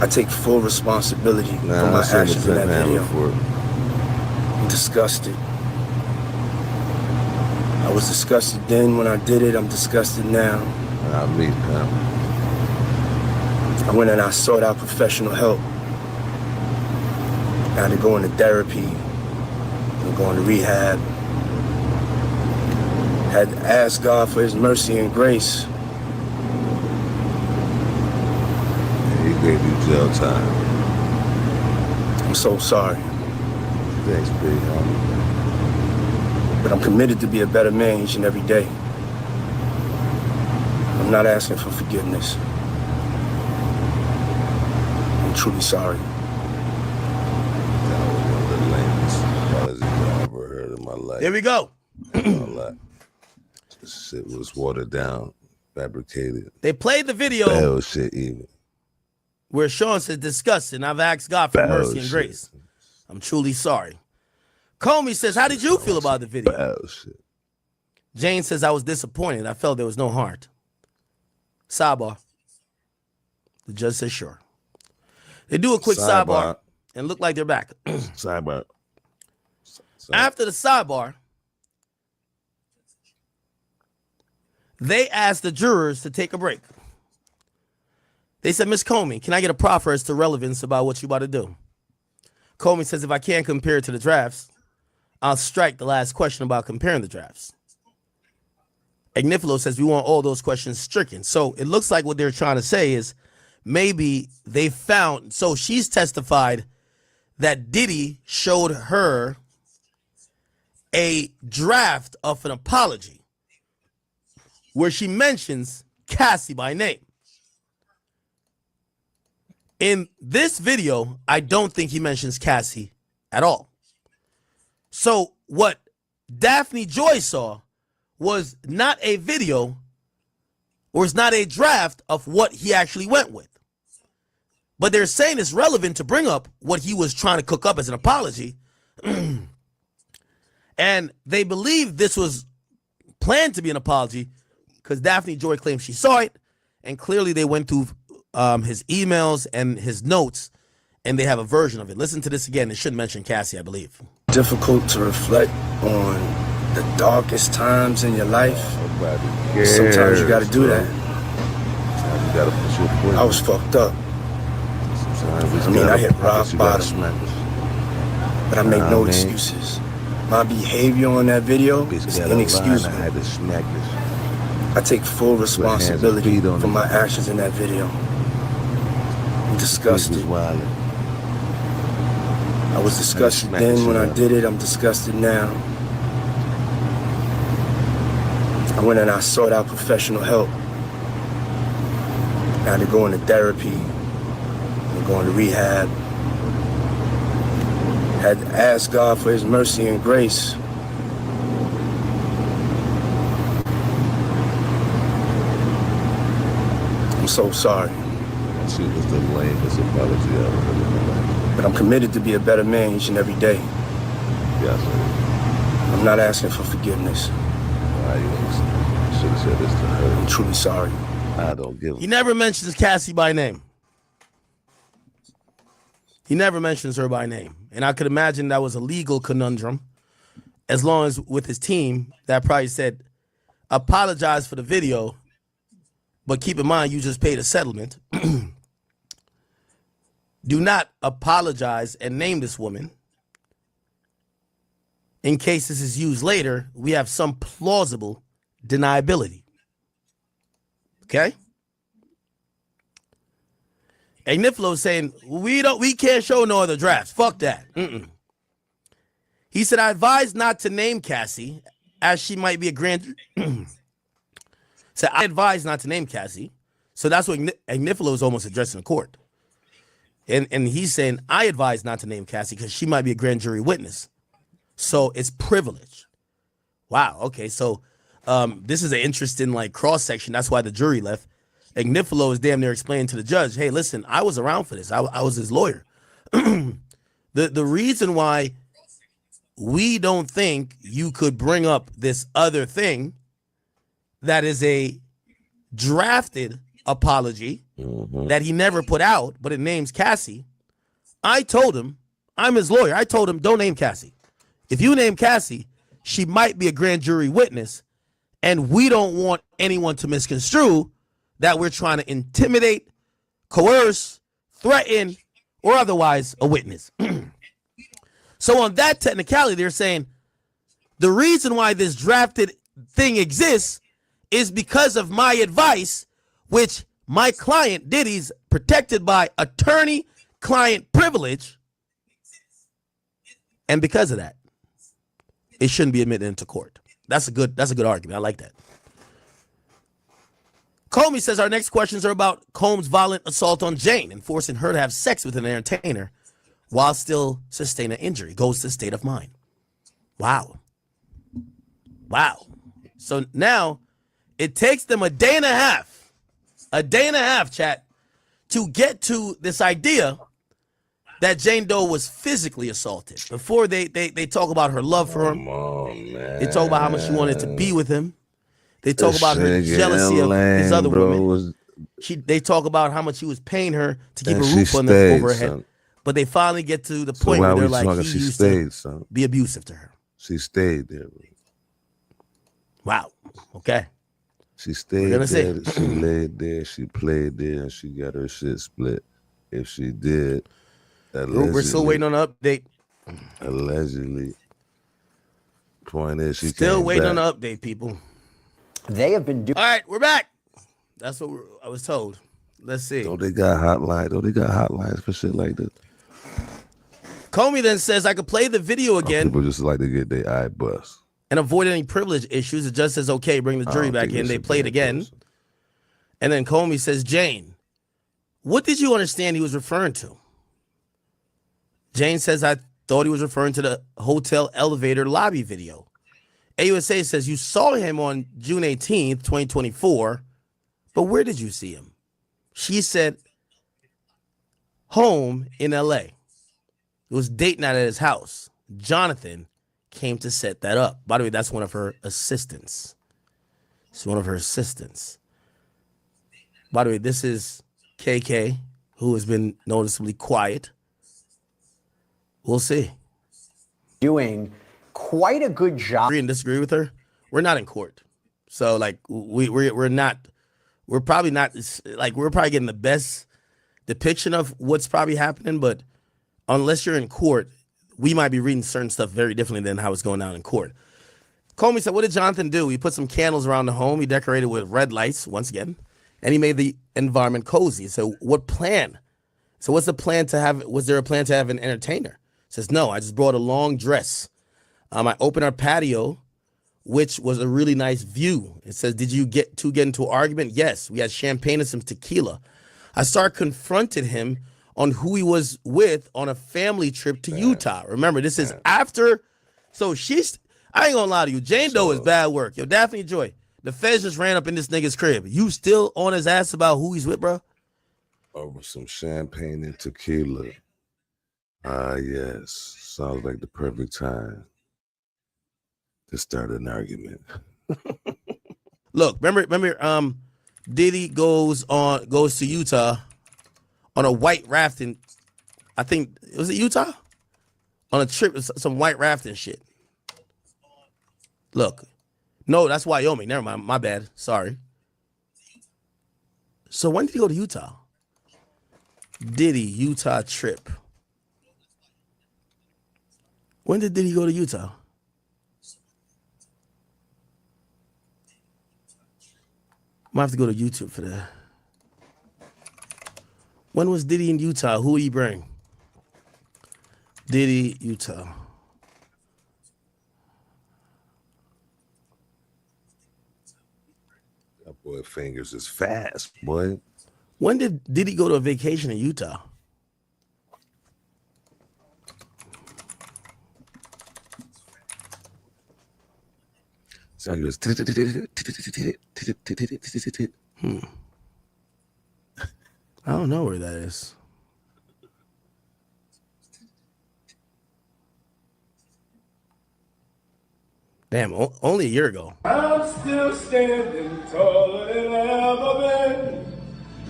I take full responsibility for my actions in that video. I'm disgusted. I was disgusted then when I did it. I'm disgusted now. I went and I sought out professional help. I had to go into therapy. I'm going to rehab. Had to ask God for his mercy and grace. He gave you jail time. I'm so sorry. Thanks, big homie. But I'm committed to be a better man each and every day. I'm not asking for forgiveness. I'm truly sorry. That was one of the lamest apologies I ever heard in my life. Here we go. This shit was watered down, fabricated. They played the video Bell shit even. where Sean says, disgusting. I've asked God for mercy and grace. I'm truly sorry. Comey says, how did you feel about the video? Bell shit. Jane says, I was disappointed. I felt there was no heart. Sidebar. The judge says, sure. They do a quick sidebar and look like they're back. Sidebar. After the sidebar, they asked the jurors to take a break. They said, Miss Comey, can I get a proffer as to relevance about what you about to do? Comey says, if I can't compare it to the drafts, I'll strike the last question about comparing the drafts. Agnifilo says, we want all those questions stricken. So it looks like what they're trying to say is maybe they found, so she's testified that Diddy showed her a draft of an apology where she mentions Cassie by name. In this video, I don't think he mentions Cassie at all. So what Daphne Joy saw was not a video or is not a draft of what he actually went with. But they're saying it's relevant to bring up what he was trying to cook up as an apology. And they believe this was planned to be an apology because Daphne Joy claims she saw it. And clearly they went through his emails and his notes, and they have a version of it. Listen to this again. It should mention Cassie, I believe. Difficult to reflect on the darkest times in your life. Sometimes you got to do that. You gotta put your foot. I was fucked up. I mean, I hit rock bottom, but I make no excuses. My behavior on that video is inexcusable. I had to smack this. I take full responsibility for my actions in that video. I'm disgusted. I was disgusted then when I did it. I'm disgusted now. I went and I sought out professional help. I had to go into therapy. I'm going to rehab. Had to ask God for his mercy and grace. I'm so sorry. She was the lamest apology I ever heard in my life. But I'm committed to be a better man each and every day. Yes, sir. I'm not asking for forgiveness. Why you should have said this to her. I'm truly sorry. I don't give a He never mentions Cassie by name. He never mentions her by name. And I could imagine that was a legal conundrum as long as with his team that probably said, apologize for the video, but keep in mind you just paid a settlement. Do not apologize and name this woman. In case this is used later, we have some plausible deniability. Okay? Agnifilo is saying, we can't show no other drafts. Fuck that. He said, I advise not to name Cassie, as she might be a grand. I advise not to name Cassie. So that's what Agnifilo is almost addressing the court. And he's saying, I advise not to name Cassie because she might be a grand jury witness. So it's privilege. Wow. Okay. So this is an interesting like cross section. That's why the jury left. Agnifilo is damn near explaining to the judge, hey, listen, I was around for this. I was his lawyer. The reason why we don't think you could bring up this other thing that is a drafted apology that he never put out, but it names Cassie. I told him, I'm his lawyer. I told him, don't name Cassie. If you name Cassie, she might be a grand jury witness, and we don't want anyone to misconstrue that we're trying to intimidate, coerce, threaten, or otherwise a witness. So on that technicality, they're saying the reason why this drafted thing exists is because of my advice, which my client Diddy's protected by attorney-client privilege, and because of that, it shouldn't be admitted into court. That's a good argument. I like that. Comey says our next questions are about Combs' violent assault on Jane and forcing her to have sex with an entertainer while still sustaining an injury. Goes to state of mind. Wow. So now it takes them a day and a half, chat, to get to this idea that Jane Doe was physically assaulted. Before they talk about her love for him. They talk about how much she wanted to be with him. They talk about her jealousy of his other women. They talk about how much he was paying her to keep a roof over her head. But they finally get to the point where they're like, he used to be abusive to her. She stayed there. Wow. Okay. She stayed there. She laid there. She played there. And she got her shit split. If she did, we're still waiting on an update. Allegedly. Point is, she still waiting on an update, people. They have been doing. All right, we're back. That's what I was told. Let's see. They got hotlines for shit like this. Comey then says I could play the video again. People just like to get their eye bust and avoid any privilege issues. The judge says, okay, bring the jury back in. They play it again. And then Comey says, Jane, what did you understand he was referring to? Jane says, I thought he was referring to the hotel elevator lobby video. AUSA says, you saw him on June 18th, 2024, but where did you see him? She said, home in LA. It was date night at his house. Jonathan came to set that up. By the way, that's one of her assistants. It's one of her assistants. By the way, this is KK, who has been noticeably quiet. We'll see. Doing quite a good job. Agree and disagree with her. We're not in court, so like we're not. We're probably not like we're probably getting the best depiction of what's probably happening. But unless you're in court, we might be reading certain stuff very differently than how it's going down in court. Comey said, "What did Jonathan do? He put some candles around the home. He decorated with red lights once again, and he made the environment cozy." So, what plan? So, what's the plan to have? Was there a plan to have an entertainer? Says, no, I just brought a long dress. I opened our patio, which was a really nice view. It says, did you get into an argument? Yes, we had champagne and some tequila. I started confronting him on who he was with on a family trip to Utah. Remember, this is after. So I ain't gonna lie to you. Jane Doe is bad work. Yo, Daphne Joy, the feds just ran up in this nigga's crib. You still on his ass about who he's with, bro? Over some champagne and tequila. Yes. Sounds like the perfect time to start an argument. Look, remember, Diddy goes to Utah on a white rafting. I think was it Utah? On a trip, some white rafting shit. Look. No, that's Wyoming. Never mind. My bad. Sorry. So when did he go to Utah? Diddy, Utah trip. When did Diddy go to Utah? Might have to go to YouTube for that. When was Diddy in Utah? Who did he bring? Diddy, Utah. That boy fingers is fast, boy. When did Diddy go to a vacation in Utah? So he was I don't know where that is. Damn, only a year ago. I'm still standing taller than ever been,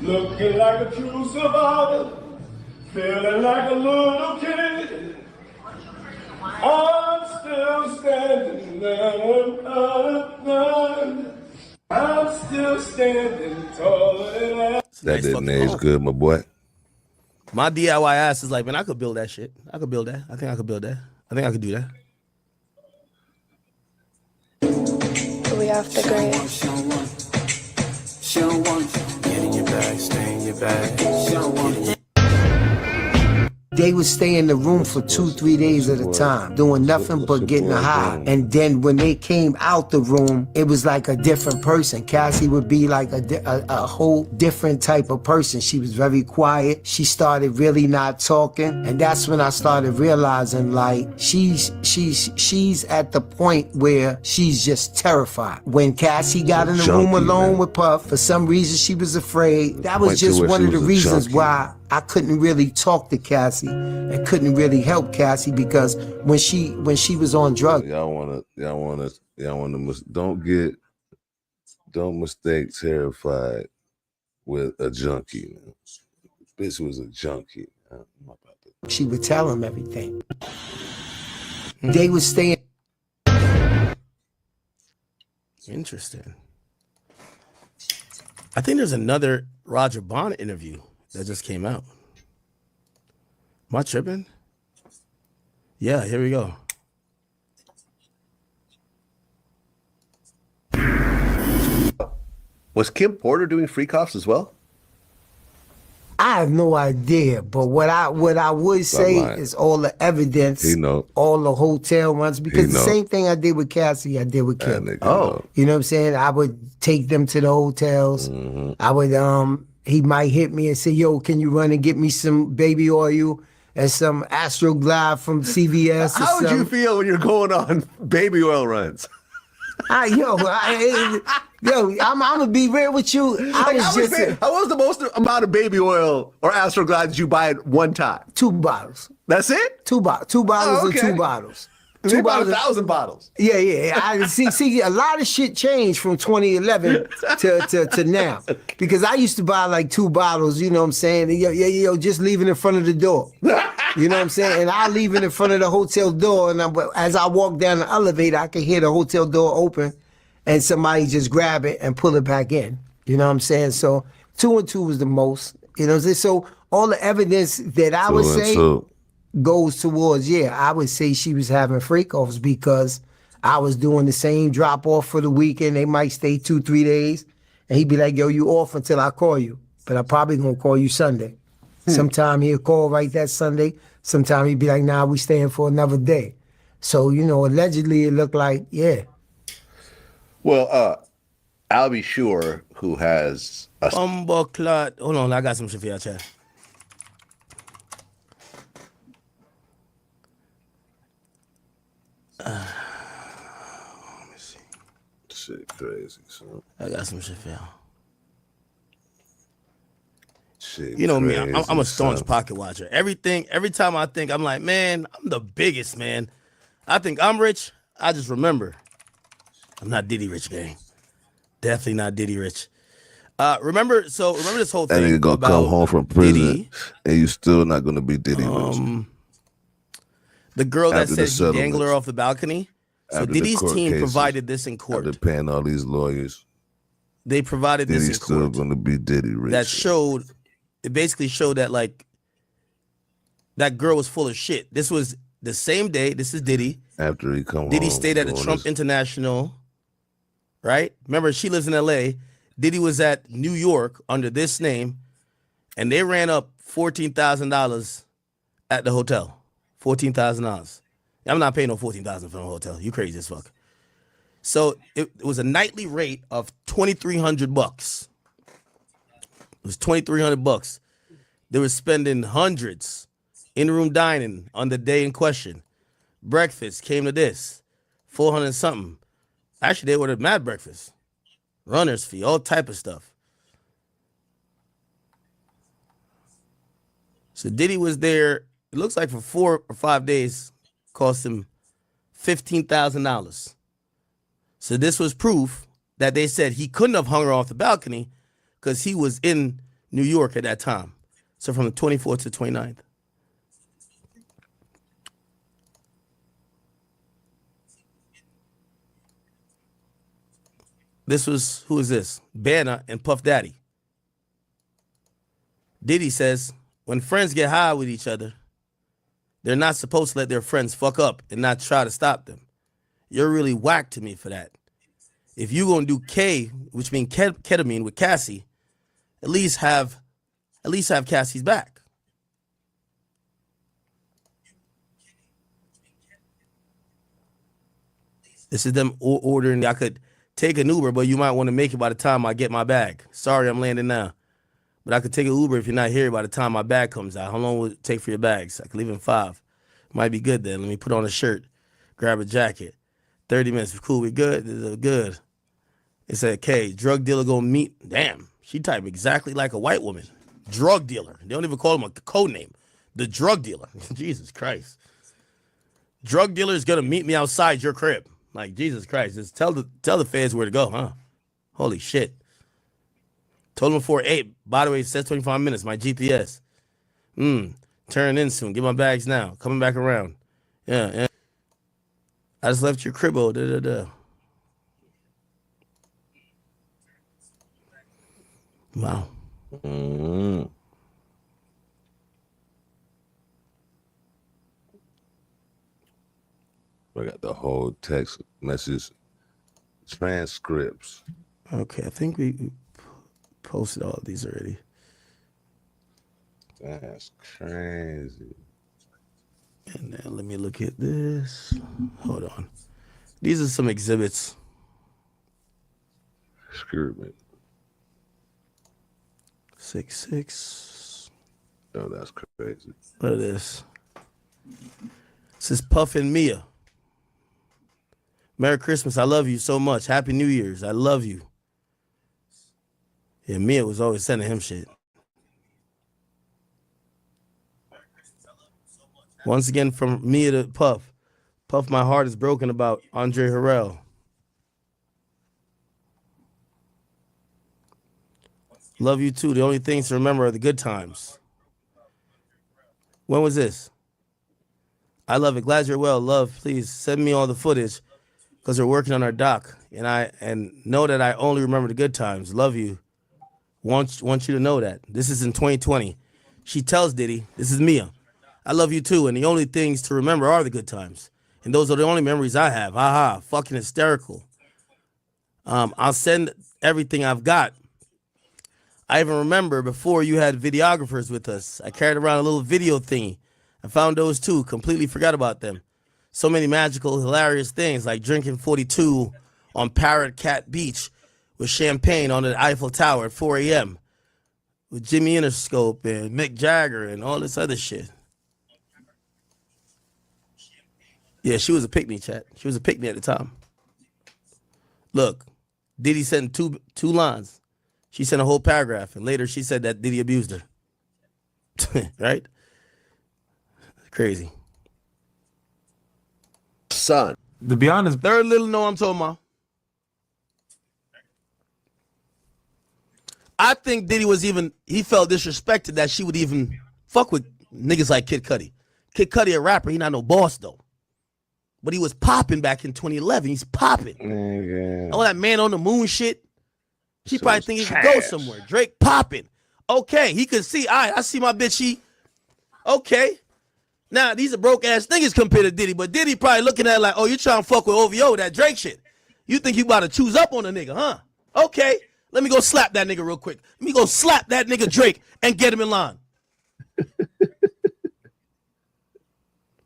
looking like a true survivor, feeling like a little kid. I'm still standing, I'm still standing taller than ever. that didn't age good, my boy. My DIY ass is like, man, I could build that shit. I could build that. I think I could build that. I think I could do that. We off the grid. Get in your bag, stay in your bag. They would stay in the room for 2-3 days at a time, doing nothing but getting high. And then when they came out the room, it was like a different person. Cassie would be like a whole different type of person. She was very quiet. She started really not talking. And that's when I started realizing, like, she's at the point where she's just terrified. When Cassie got in the room alone with Puff, for some reason she was afraid. That was just one of the reasons why I couldn't really talk to Cassie and couldn't really help Cassie, because when she was on drugs. Don't mistake terrified with a junkie, man. Bitch was a junkie. She would tell him everything. They would stay. Interesting. I think there's another Roger Bonnet interview that just came out. Am I tripping? Yeah, here we go. Was Kim Porter doing freak offs as well? I have no idea, but what I would say is all the evidence, all the hotel runs, because the same thing I did with Cassie, I did with Kim. You know what I'm saying? I would take them to the hotels. I would he might hit me and say, "Yo, can you run and get me some baby oil and some Astroglide from CVS?" How would you feel when you're going on baby oil runs? I'm gonna be real with you. How was the most amount of baby oil or Astroglide you buy at one time? 2 bottles. That's it? 2 bottles. 2 bottles or 2 bottles. They bought 1,000 bottles. Yeah. I see. A lot of shit changed from 2011 to now, because I used to buy like 2 bottles. You know what I'm saying? Yo, just leave it in front of the door. You know what I'm saying? And I leave it in front of the hotel door, and as I walk down the elevator, I can hear the hotel door open, and somebody just grab it and pull it back in. You know what I'm saying? So 2 and 2 was the most. You know what I'm saying? So all the evidence that I would say goes towards, I would say she was having freak offs, because I was doing the same drop off for the weekend. They might stay 2-3 days, and he'd be like, "Yo, you off until I call you, but I'm probably gonna call you Sunday." Sometime he'll call right that Sunday. Sometime he'd be like, "Nah, we staying for another day." So, allegedly it looked like, Well, I'll be sure who has a Clot. Hold on, I got some shit for y'all, chat. Let me see. Shit crazy, son. I got some shit for y'all. Shit you know crazy, me, I'm a staunch son. pocket watcher. Every time I think, I'm like, man, I'm the biggest, man. I think I'm rich. I just remember, I'm not Diddy rich, gang. Definitely not Diddy rich. Remember this whole thing. That nigga gonna about come home from prison, Diddy, and you still not gonna be Diddy rich. the girl that After the said he dangled her settlements. off the balcony. So After the Diddy's court team cases, provided this in court. After paying all these lawyers, They provided this Diddy's in still court going to be Diddy rich. that showed, it basically showed that like that girl was full of shit. This was the same day. This is Diddy. After he come Diddy home, stayed at the doing Trump this- International, right? Remember, she lives in LA. Diddy was at New York under this name, and they ran up $14,000 at the hotel. $14,000. I'm not paying no $14,000 for a hotel. You crazy as fuck. So it was a nightly rate of $2,300. It was $2,300. They were spending hundreds in-room dining on the day in question. Breakfast came to this, 400 something. Actually, they ordered mad breakfast, runner's fee, all type of stuff. So Diddy was there. It looks like for 4 or 5 days, cost him $15,000. So this was proof that they said he couldn't have hung her off the balcony because he was in New York at that time. So from the 24th to 29th. This was, who is this? Banner and Puff Daddy. Diddy says, when friends get high with each other, they're not supposed to let their friends fuck up and not try to stop them. You're really whack to me for that. If you're going to do K, which means ketamine with Cassie, at least have Cassie's back. This is them ordering. I could take an Uber, but you might want to make it by the time I get my bag. Sorry, I'm landing now. But I could take an Uber if you're not here by the time my bag comes out. How long will it take for your bags? I could leave in 5. Might be good then. Let me put on a shirt, grab a jacket. 30 minutes. Cool, we good? This is good. It said, okay, drug dealer gonna meet. Damn, she typed exactly like a white woman. Drug dealer. They don't even call him a code name. The drug dealer. Jesus Christ. Drug dealer is gonna meet me outside your crib. Like, Jesus Christ. Just tell the feds where to go, huh? Holy shit. Told him before 8. By the way, it says 25 minutes. My GPS. Turn in soon. Get my bags now. Coming back around. Yeah. I just left your cribbo. Wow. I got the whole text message transcripts. Okay, I think we posted all of these already. That's crazy. And then let me look at this. Hold on. These are some exhibits. Screw me. 6'6". Oh, that's crazy. Look at this. This is Puff and Mia. Merry Christmas. I love you so much. Happy New Year's. I love you. Yeah, Mia was always sending him shit. Once again, from Mia to Puff. Puff, my heart is broken about Andre Harrell. Love you too. The only things to remember are the good times. When was this? I love it. Glad you're well. Love, please send me all the footage because we're working on our doc. And know that I only remember the good times. Love you. Want you to know that. This is in 2020. She tells Diddy, this is Mia. I love you too. And the only things to remember are the good times. And those are the only memories I have. Haha, fucking hysterical. I'll send everything I've got. I even remember before you had videographers with us, I carried around a little video thingy. I found those too, completely forgot about them. So many magical, hilarious things like drinking 42 on Parrot Cat Beach with champagne on the Eiffel Tower at 4 a.m. with Jimmy Interscope and Mick Jagger and all this other shit. Yeah, she was a pick-me, chat. She was a pick-me at the time. Look, Diddy sent two lines. She sent a whole paragraph, and later she said that Diddy abused her. Right? Crazy. Son. To be honest, very little know I'm talking about. I think Diddy he felt disrespected that she would even fuck with niggas like Kid Cudi. Kid Cudi a rapper, he not no boss though. But he was popping back in 2011. He's popping. Yeah. All that man on the moon shit. He probably think he could go somewhere. Drake popping. Okay, he could see. All right, I see my bitch. Okay. Now, these are broke ass niggas compared to Diddy, but Diddy probably looking at it like, oh, you trying to fuck with OVO, that Drake shit. You think you about to choose up on a nigga, huh? Okay, let me go slap that nigga real quick. Let me go slap that nigga Drake and get him in line.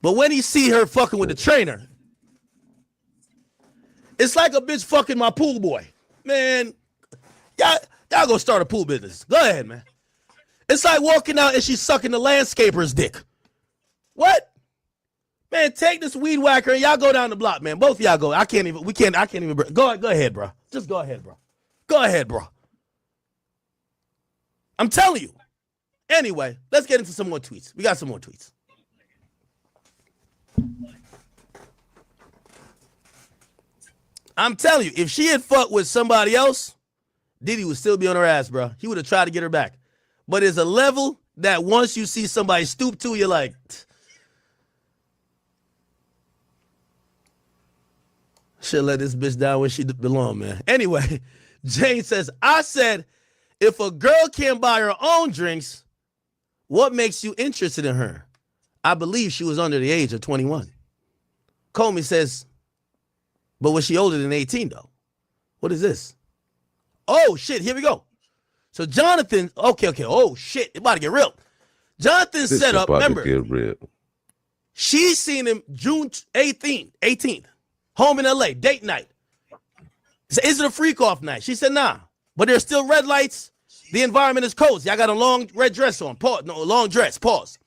But when he see her fucking with the trainer, it's like a bitch fucking my pool boy. Man, y'all go start a pool business. Go ahead, man. It's like walking out and she's sucking the landscaper's dick. What? Man, take this weed whacker and y'all go down the block, man. Both of y'all go. I can't even. Go ahead, bro. Just go ahead, bro. Go ahead, bro. I'm telling you. Anyway, let's get into some more tweets. We got some more tweets. I'm telling you, if she had fucked with somebody else, Diddy would still be on her ass, bro. He would have tried to get her back. But there's a level that once you see somebody stoop to, you're like, should let this bitch down where she belong, man. Anyway, Jane says, I said, if a girl can't buy her own drinks, what makes you interested in her? I believe she was under the age of 21. Comey says, but was she older than 18, though? What is this? Oh, shit, here we go. So Jonathan, okay, oh, shit, it's about to get real. Jonathan set up, remember, she seen him June 18th, home in L.A., date night. He said, is it a freak-off night? She said, nah, but there's still red lights. The environment is cozy. I got a long red dress on. Pause. No, long dress. Pause.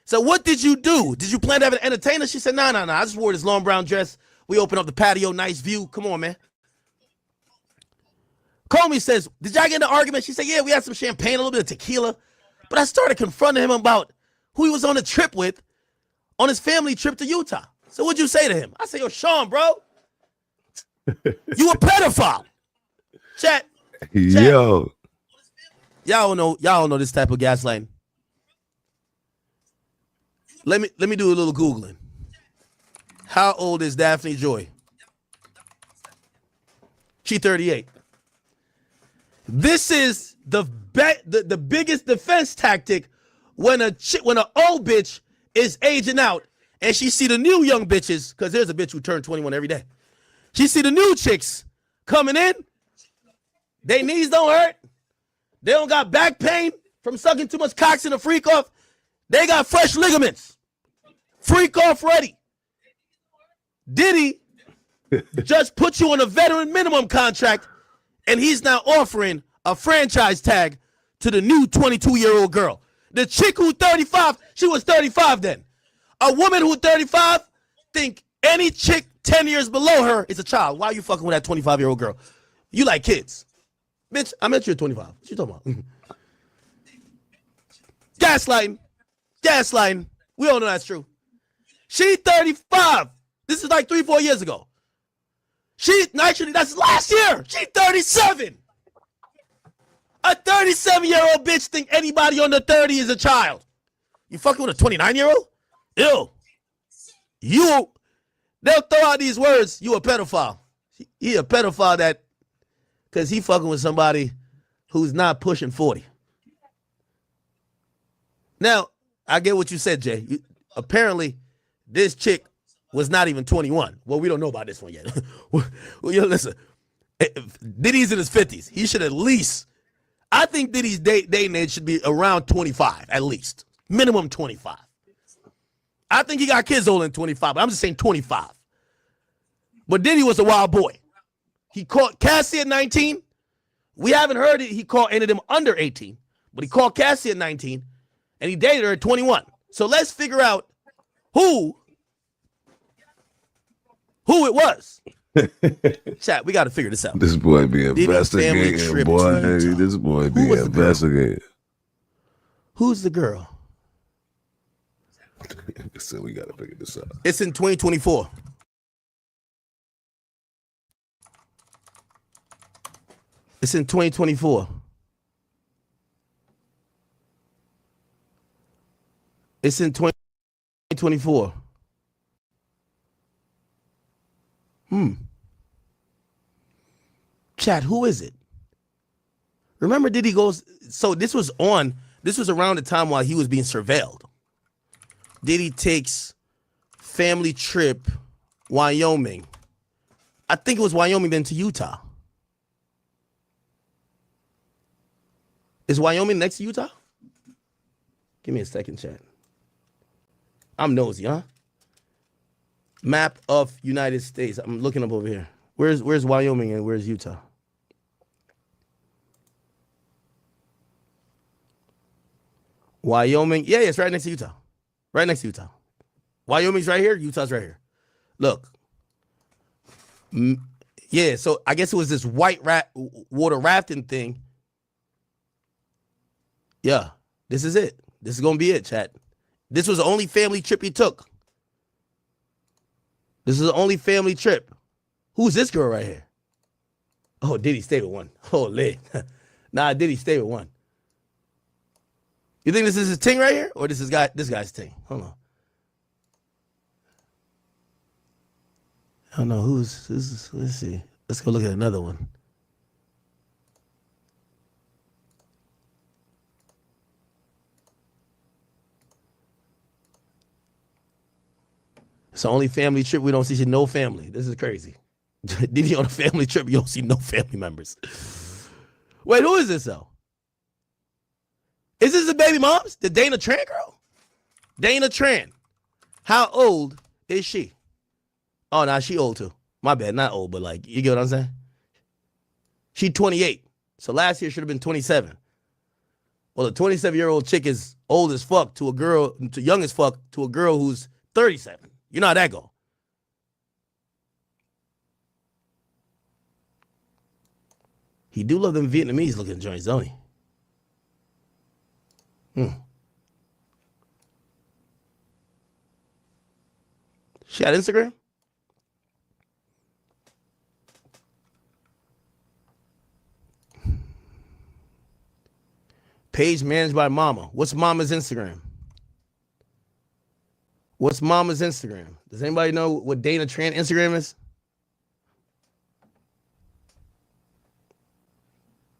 So what did you do? Did you plan to have an entertainer? She said, nah. I just wore this long brown dress. We opened up the patio, nice view. Come on, man. Comey says, did y'all get in an argument? She said, yeah, we had some champagne, a little bit of tequila. But I started confronting him about who he was on a trip with on his family trip to Utah. So what'd you say to him? I said, yo, Sean, bro, you a pedophile. Chat. Yo. Y'all don't know this type of gaslighting. Let me do a little Googling. How old is Daphne Joy? She 38. This is the biggest defense tactic when an old bitch is aging out and she see the new young bitches, because there's a bitch who turned 21 every day. She see the new chicks coming in. They knees don't hurt. They don't got back pain from sucking too much cocks in a freak off. They got fresh ligaments. Freak off ready. Diddy just put you on a veteran minimum contract, and he's now offering a franchise tag to the new 22-year-old girl. The chick who's 35, she was 35 then. A woman who's 35 think any chick 10 years below her is a child. Why are you fucking with that 25-year-old girl? You like kids. Bitch, I met you at 25. What you talking about? Gaslighting. We all know that's true. She 35. This is like 3-4 years ago. Actually, that's last year. She 37. A 37-year-old bitch think anybody under 30 is a child. You fucking with a 29-year-old? Ew. They'll throw out these words. You a pedophile. He a pedophile that, because he fucking with somebody who's not pushing 40. Now, I get what you said, Jay. Apparently, this chick was not even 21. Well, we don't know about this one yet. Well, listen, Diddy's in his 50s. He should at least, I think Diddy's dating age should be around 25, at least. Minimum 25. I think he got kids older than 25, but I'm just saying 25. But Diddy was a wild boy. He caught Cassie at 19. We haven't heard it. He caught any of them under 18, but he caught Cassie at 19, and he dated her at 21. So let's figure out who it was. Chat, we got to figure this out. This boy be investigating, boy. This boy be investigating. Who's the girl? So we got to figure this out. It's in 2024. It's in 2024. It's in 2024. Chat, who is it? Remember Diddy goes, so this was around the time while he was being surveilled. Diddy takes family trip, Wyoming. I think it was Wyoming then to Utah. Is Wyoming next to Utah? Give me a second, chat. I'm nosy, huh? Map of United States. I'm looking up over here. Where's Wyoming and where's Utah? Wyoming. Yeah, it's right next to Utah. Right next to Utah. Wyoming's right here. Utah's right here. Look. Yeah, so I guess it was this white water rafting thing. Yeah, this is it. This is going to be it, chat. This was the only family trip he took. This is the only family trip. Who's this girl right here? Oh, Diddy, stay with one. Oh, lit. Nah, Diddy, stay with one. You think this is his ting right here? Or this guy's ting? Hold on. I don't know who's let's see. Let's go look at another one. It's the only family trip we don't see no family. This is crazy. Diddy on a family trip, you don't see no family members. Wait, who is this though? Is this the baby moms? The Dana Tran girl? Dana Tran. How old is she? Oh, nah, she old too. My bad, not old, but like, you get what I'm saying? She 28. So last year should have been 27. Well, a 27-year-old chick is old as fuck to a girl, to young as fuck to a girl who's 37. You know how that go. He do love them Vietnamese looking joints, don't he? She had Instagram? Page managed by Mama. What's Mama's Instagram? What's Mama's Instagram? Does anybody know what Dana Tran Instagram is?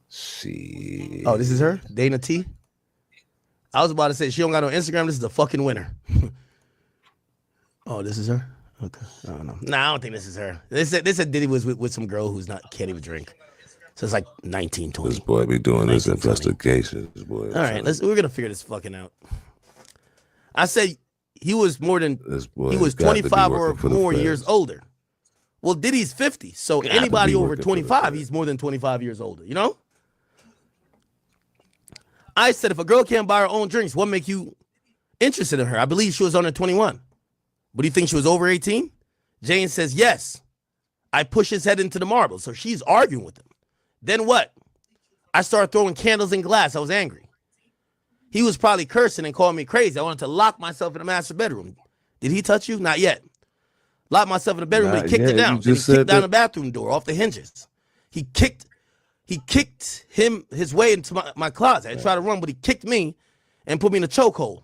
See. Oh, this is her? Dana T? I was about to say, she don't got no Instagram. This is the fucking winner. Oh, this is her? Okay. I don't know. Nah, I don't think this is her. They said Diddy was with some girl who's can't even drink. So it's like 19, 20. This boy be doing this investigation. This boy. All right, we're gonna figure this fucking out. I said he was more than he was 25 or more years older. Well, Diddy's 50, so anybody over 25, he's more than 25 years older. You know. I said if a girl can't buy her own drinks, what make you interested in her? I believe she was under 21. But do you think she was over 18? Jane says yes. I push his head into the marble, so she's arguing with him. Then what? I started throwing candles in glass. I was angry. He was probably cursing and calling me crazy. I wanted to lock myself in the master bedroom. Did he touch you? Not yet. Locked myself in the bedroom, but he kicked it down. Then he kicked down the bathroom door off the hinges. He kicked his way into my closet. I tried to run, but he kicked me and put me in a chokehold.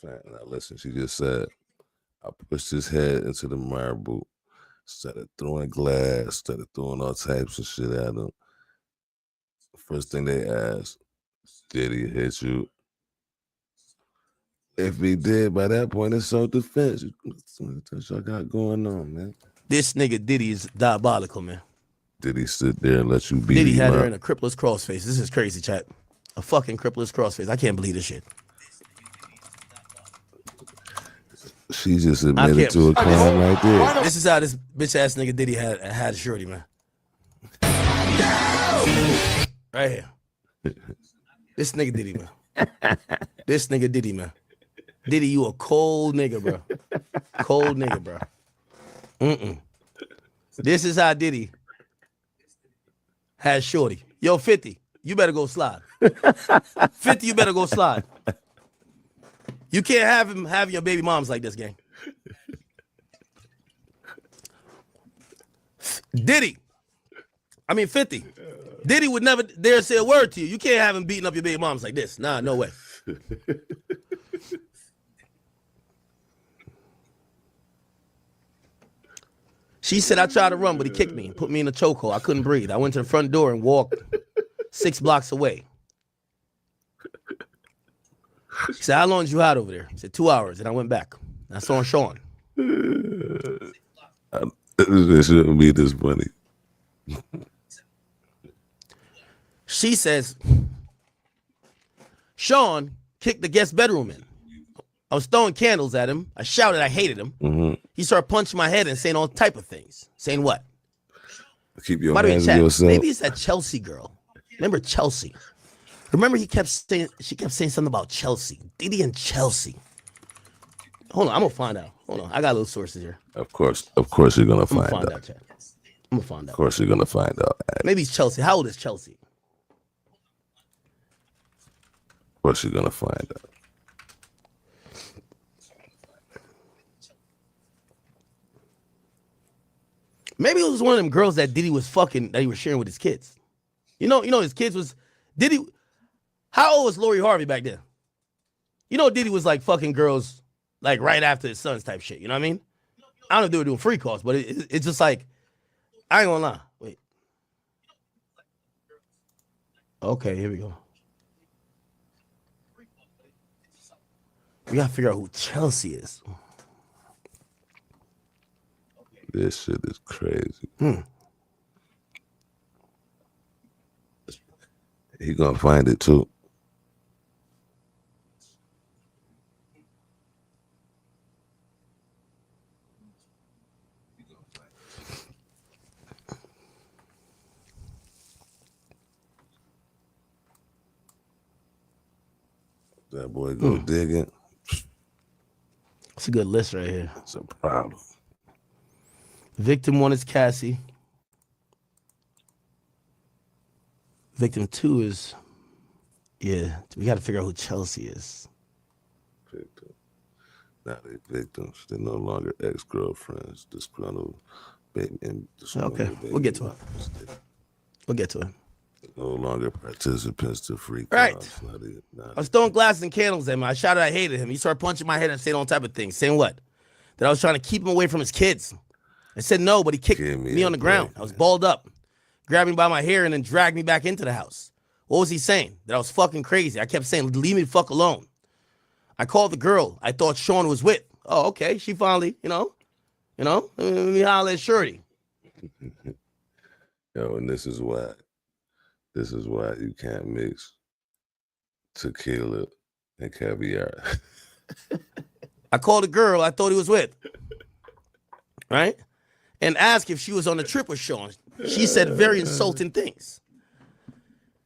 Now listen, she just said, I pushed his head into the marble, started throwing glass, started throwing all types of shit at him. First thing they asked, did he hit you? If he did, by that point, it's self-defense. What y'all got going on, man? This nigga Diddy is diabolical, man. Did he sit there and let you beat Diddy him had up? her in a crippless crossface. This is crazy, chat. A fucking crippless crossface. I can't believe this shit. She just admitted to a crime right there. This is how this bitch ass nigga Diddy had a shorty, man. Right here. This nigga Diddy, man. This nigga Diddy, man. Diddy, you a cold nigga, bro. Cold nigga, bro. This is how Diddy has shorty. Yo, 50, you better go slide. 50, you better go slide. You can't have him having your baby moms like this, gang. Diddy. I mean, 50. Diddy would never dare say a word to you. You can't have him beating up your baby moms like this. Nah, no way. She said I tried to run, but he kicked me and put me in a chokehold. I couldn't breathe. I went to the front door and walked 6 blocks away. She said, how long did you hide over there? I said, 2 hours, and I went back. I saw Sean. It shouldn't be this funny. She says, Sean kicked the guest bedroom in. I was throwing candles at him. I shouted I hated him. Mm-hmm. He started punching my head and saying all type of things. Saying what? Keep your By the way, hands chat, to yourself. maybe it's that Chelsea girl. Remember Chelsea? Remember she kept saying something about Chelsea. Diddy and Chelsea. Hold on, I'm gonna find out. Hold on, I got little sources here. Of course you're gonna find out. Chat. I'm gonna find out. Of course you're gonna find out. Maybe it's Chelsea. How old is Chelsea? Of course you're gonna find out. Maybe it was one of them girls that Diddy was fucking that he was sharing with his kids. You know, his kids was Diddy. How old was Lori Harvey back then? You know, Diddy was like fucking girls like right after his sons type shit. You know what I mean? I don't know if they were doing free calls, but it's just like, I ain't gonna lie. Wait. Okay, here we go. We gotta figure out who Chelsea is. This shit is crazy. He gonna find it too. That boy go digging. It's a good list right here. It's a problem. Victim 1 is Cassie. Victim 2 is, yeah, we got to figure out who Chelsea is. Victim. Now they victims. They're no longer ex-girlfriends. Disgruntled baby. Okay, we'll get to it. We'll get to it. No longer participants to free. Right. I was throwing glasses and candles at him. I shouted I hated him. He started punching my head and saying all type of things. Saying what? That I was trying to keep him away from his kids. I said no, but he kicked me on the ground. I was balled up, grabbed me by my hair, and then dragged me back into the house. What was he saying? That I was fucking crazy. I kept saying, leave me the fuck alone. I called the girl I thought Sean was with. Oh, okay. She finally, let me holler at Shorty. Yo, and this is why you can't mix tequila and caviar. I called the girl I thought he was with, right? And asked if she was on the trip with Sean. She said very insulting things.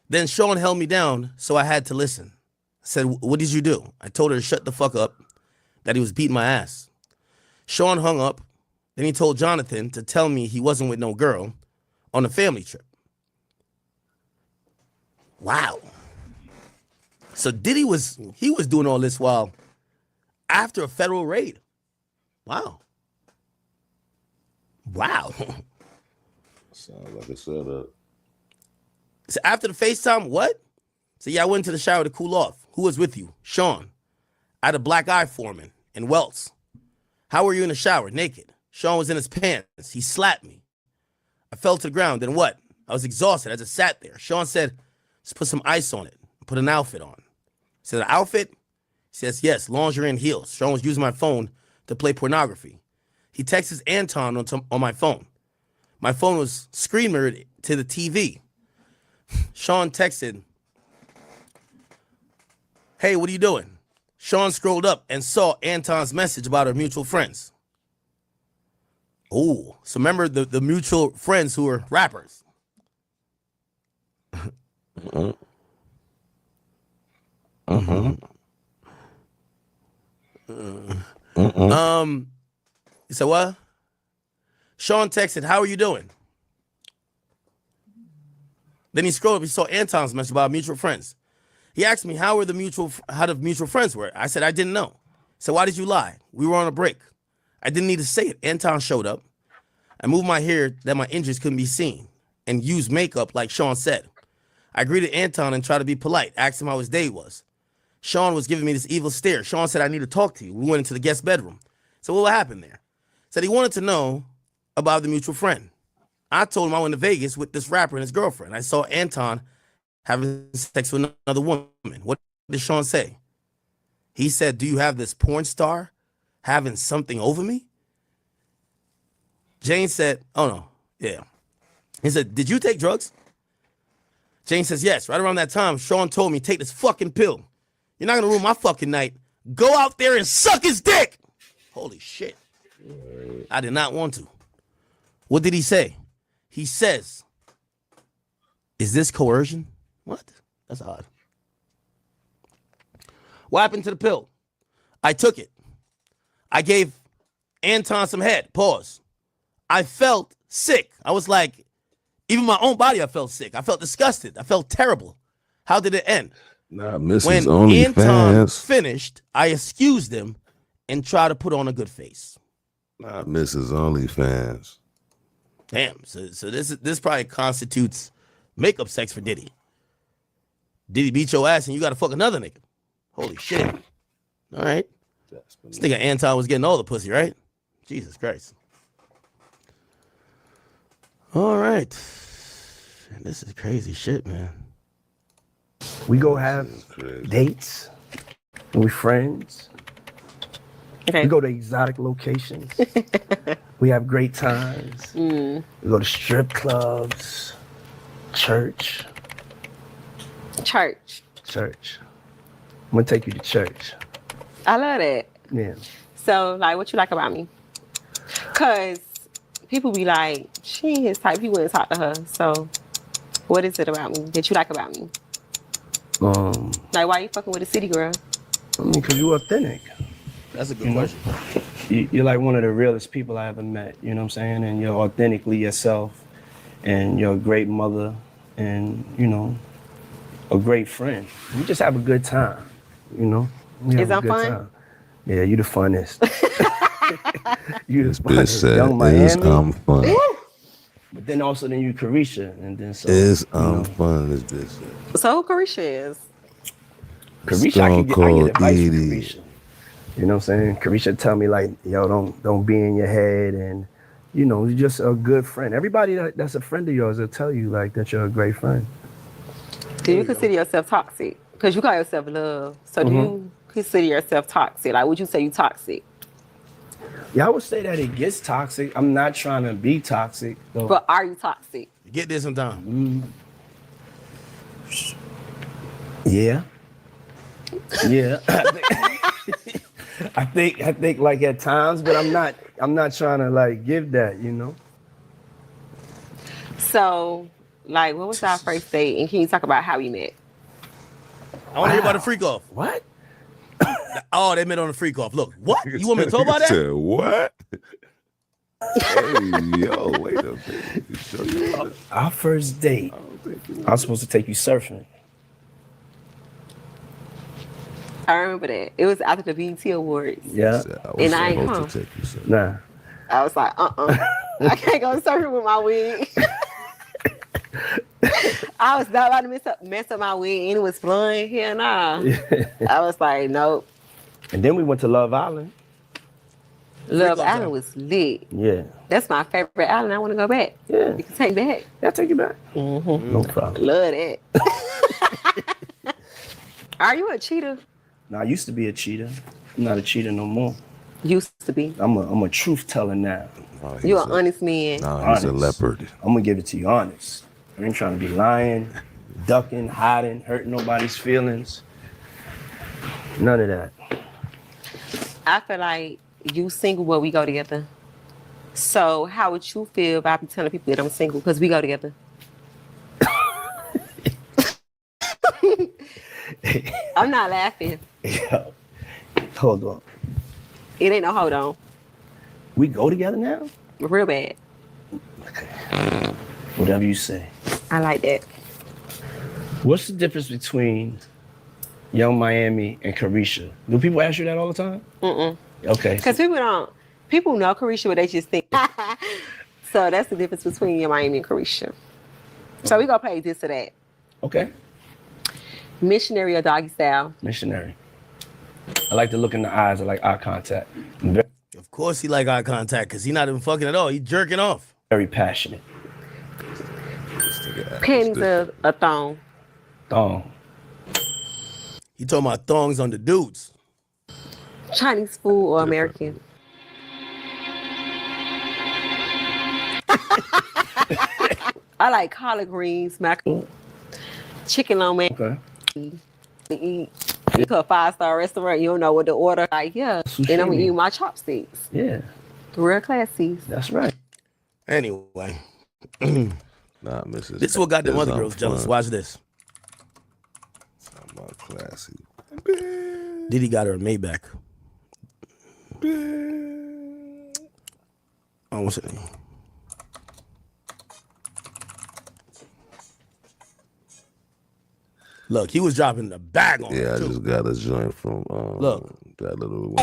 Then Sean held me down, so I had to listen. I said, what did you do? I told her to shut the fuck up, that he was beating my ass. Sean hung up. Then he told Jonathan to tell me he wasn't with no girl on a family trip. Wow. So Diddy was doing all this while after a federal raid. Wow. Wow. Sounds like a setup. So after the FaceTime, what? So yeah, I went to the shower to cool off. Who was with you? Sean. I had a black eye foreman and Welts. How were you in the shower? Naked. Sean was in his pants. He slapped me. I fell to the ground. Then what? I was exhausted. I just sat there. Sean said, let's put some ice on it. Put an outfit on. I said, an outfit? He says, yes, lingerie and heels. Sean was using my phone to play pornography. He texts Anton on my phone. My phone was screen mirrored to the TV. Sean texted, hey, what are you doing? Sean scrolled up and saw Anton's message about our mutual friends. Oh, so remember the mutual friends who were rappers. Uh-huh. Uh-huh. He said, what? Sean texted, how are you doing? Then he scrolled up, he saw Anton's message about mutual friends. He asked me how the mutual friends were. I said, I didn't know. So why did you lie? We were on a break. I didn't need to say it. Anton showed up. I moved my hair that my injuries couldn't be seen and used makeup like Sean said. I greeted Anton and tried to be polite, asked him how his day was. Sean was giving me this evil stare. Sean said, I need to talk to you. We went into the guest bedroom. So what happened there? Said he wanted to know about the mutual friend. I told him I went to Vegas with this rapper and his girlfriend. I saw Anton having sex with another woman. What did Sean say? He said, do you have this porn star having something over me? Jane said, oh no, yeah. He said, did you take drugs? Jane says, yes. Right around that time, Sean told me, take this fucking pill. You're not going to ruin my fucking night. Go out there and suck his dick. Holy shit. I did not want to. What did he say? He says, is this coercion? What? That's odd. What happened to the pill? I took it. I gave Anton some head. Pause. I felt sick. I was like, even my own body, I felt sick. I felt disgusted. I felt terrible. How did it end? Nah, Mrs. When Anton finished, I excused him and tried to put on a good face. Not Mrs. OnlyFans. Damn. So this probably constitutes makeup sex for Diddy. Diddy beat your ass and you got to fuck another nigga. Holy shit. All right. This nigga Anton was getting all the pussy, right? Jesus Christ. All right. This is crazy shit, man. We go have dates. We friends. Okay. We go to exotic locations. We have great times. We go to strip clubs, church. Church. I'm gonna take you to church. I love that. Yeah. So, like, what you like about me? Because people be like, she ain't his type. He wouldn't talk to her. So, what is it about me that you like about me? Like, why you fucking with a city girl? I mean, because you're authentic. That's a good question. You're like one of the realest people I ever met, you know what I'm saying? And you're authentically yourself, and you're a great mother, and, you know, a great friend. We just have a good time, you know? Is that fun? Time. Yeah, you the funnest. You the Bitch funnest. said, Young is Miami. fun. But then also then you Carisha, and then so. Is fun, this bitch said. So who Carisha is? Carisha, I get advice from Carisha. You know what I'm saying? Carisha tell me like, yo, don't be in your head, and you know, you're just a good friend. Everybody that's a friend of yours will tell you like that you're a great friend. Do you consider yourself toxic? Because you call yourself love. So do you consider yourself toxic? Like, would you say you toxic? Yeah, I would say that it gets toxic. I'm not trying to be toxic, though. But are you toxic? You get this sometime. Yeah. Yeah. I think like at times, but I'm not trying to like give that, you know. So, like, what was our first date? And can you talk about how we met? I want to hear about the freak off. What? Oh, they met on the freak off. Look, what? You want me to talk about that? Said, what? Hey, yo, wait a minute. Our first date, I was supposed to take you surfing. I remember that. It was after the BET Awards. Yeah. And I ain't come. Nah. I was like, I can't go surfing with my wig. I was not about to mess up my wig, and it was blonde. Hell nah. I was like, nope. And then we went to Love Island. Love Island was lit. Yeah. That's my favorite island. I want to go back. Yeah. You can take back. I'll take you back. No problem. Love that. Are you a cheater? No, I used to be a cheater. I'm not a cheater no more. Used to be. I'm a truth teller now. You an honest man. No, he's a leopard. I'm gonna give it to you honest. I ain't trying to be lying, ducking, hiding, hurting nobody's feelings. None of that. I feel like you single, but we go together. So how would you feel if I be telling people that I'm single because we go together? I'm not laughing. Yo, hold on. It ain't no hold on. We go together now? Real bad. Whatever you say. I like that. What's the difference between Young Miami and Carisha? Do people ask you that all the time? Okay. Because people know Carisha, but they just think. So that's the difference between Young Miami and Carisha. So we gonna play this or that. Okay. Missionary or doggy style? Missionary. I like to look in the eyes. I like eye contact. course he like eye contact because he not even fucking at all. He jerking off. Very passionate. Panties a thong. Thong. He talking about thongs on the dudes. Chinese food or American? I like collard greens, macaroni, chicken lo mein. Okay. Eat. You to a 5-star restaurant, you don't know what to order. Like, yeah. And I'm gonna eat my chopsticks. Yeah. Real classy. That's right. Anyway. Nah, Mrs. This is what got them other girls jealous. Watch this. I'm about classy. Diddy got her a Maybach. Oh, what's it? Look, he was dropping the bag on her. Yeah, I too. just got a joint from Look. that little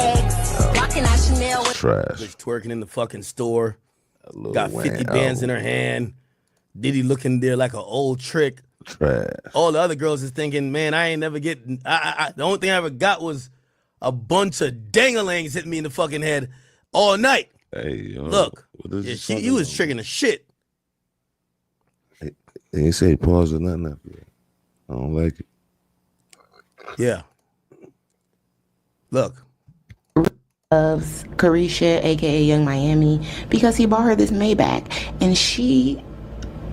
Trash. Bitch twerking in the fucking store. Got 50 bands in her hand. Diddy looking there like an old trick. Trash. All the other girls is thinking, man, I ain't never getting. The only thing I ever got was a bunch of dangalangs hitting me in the fucking head all night. Hey, yo, look, he was triggering the shit. He ain't say pause or nothing after that. I don't like it. Yeah. Look. Loves Carisha, aka Young Miami, because he bought her this Maybach, and she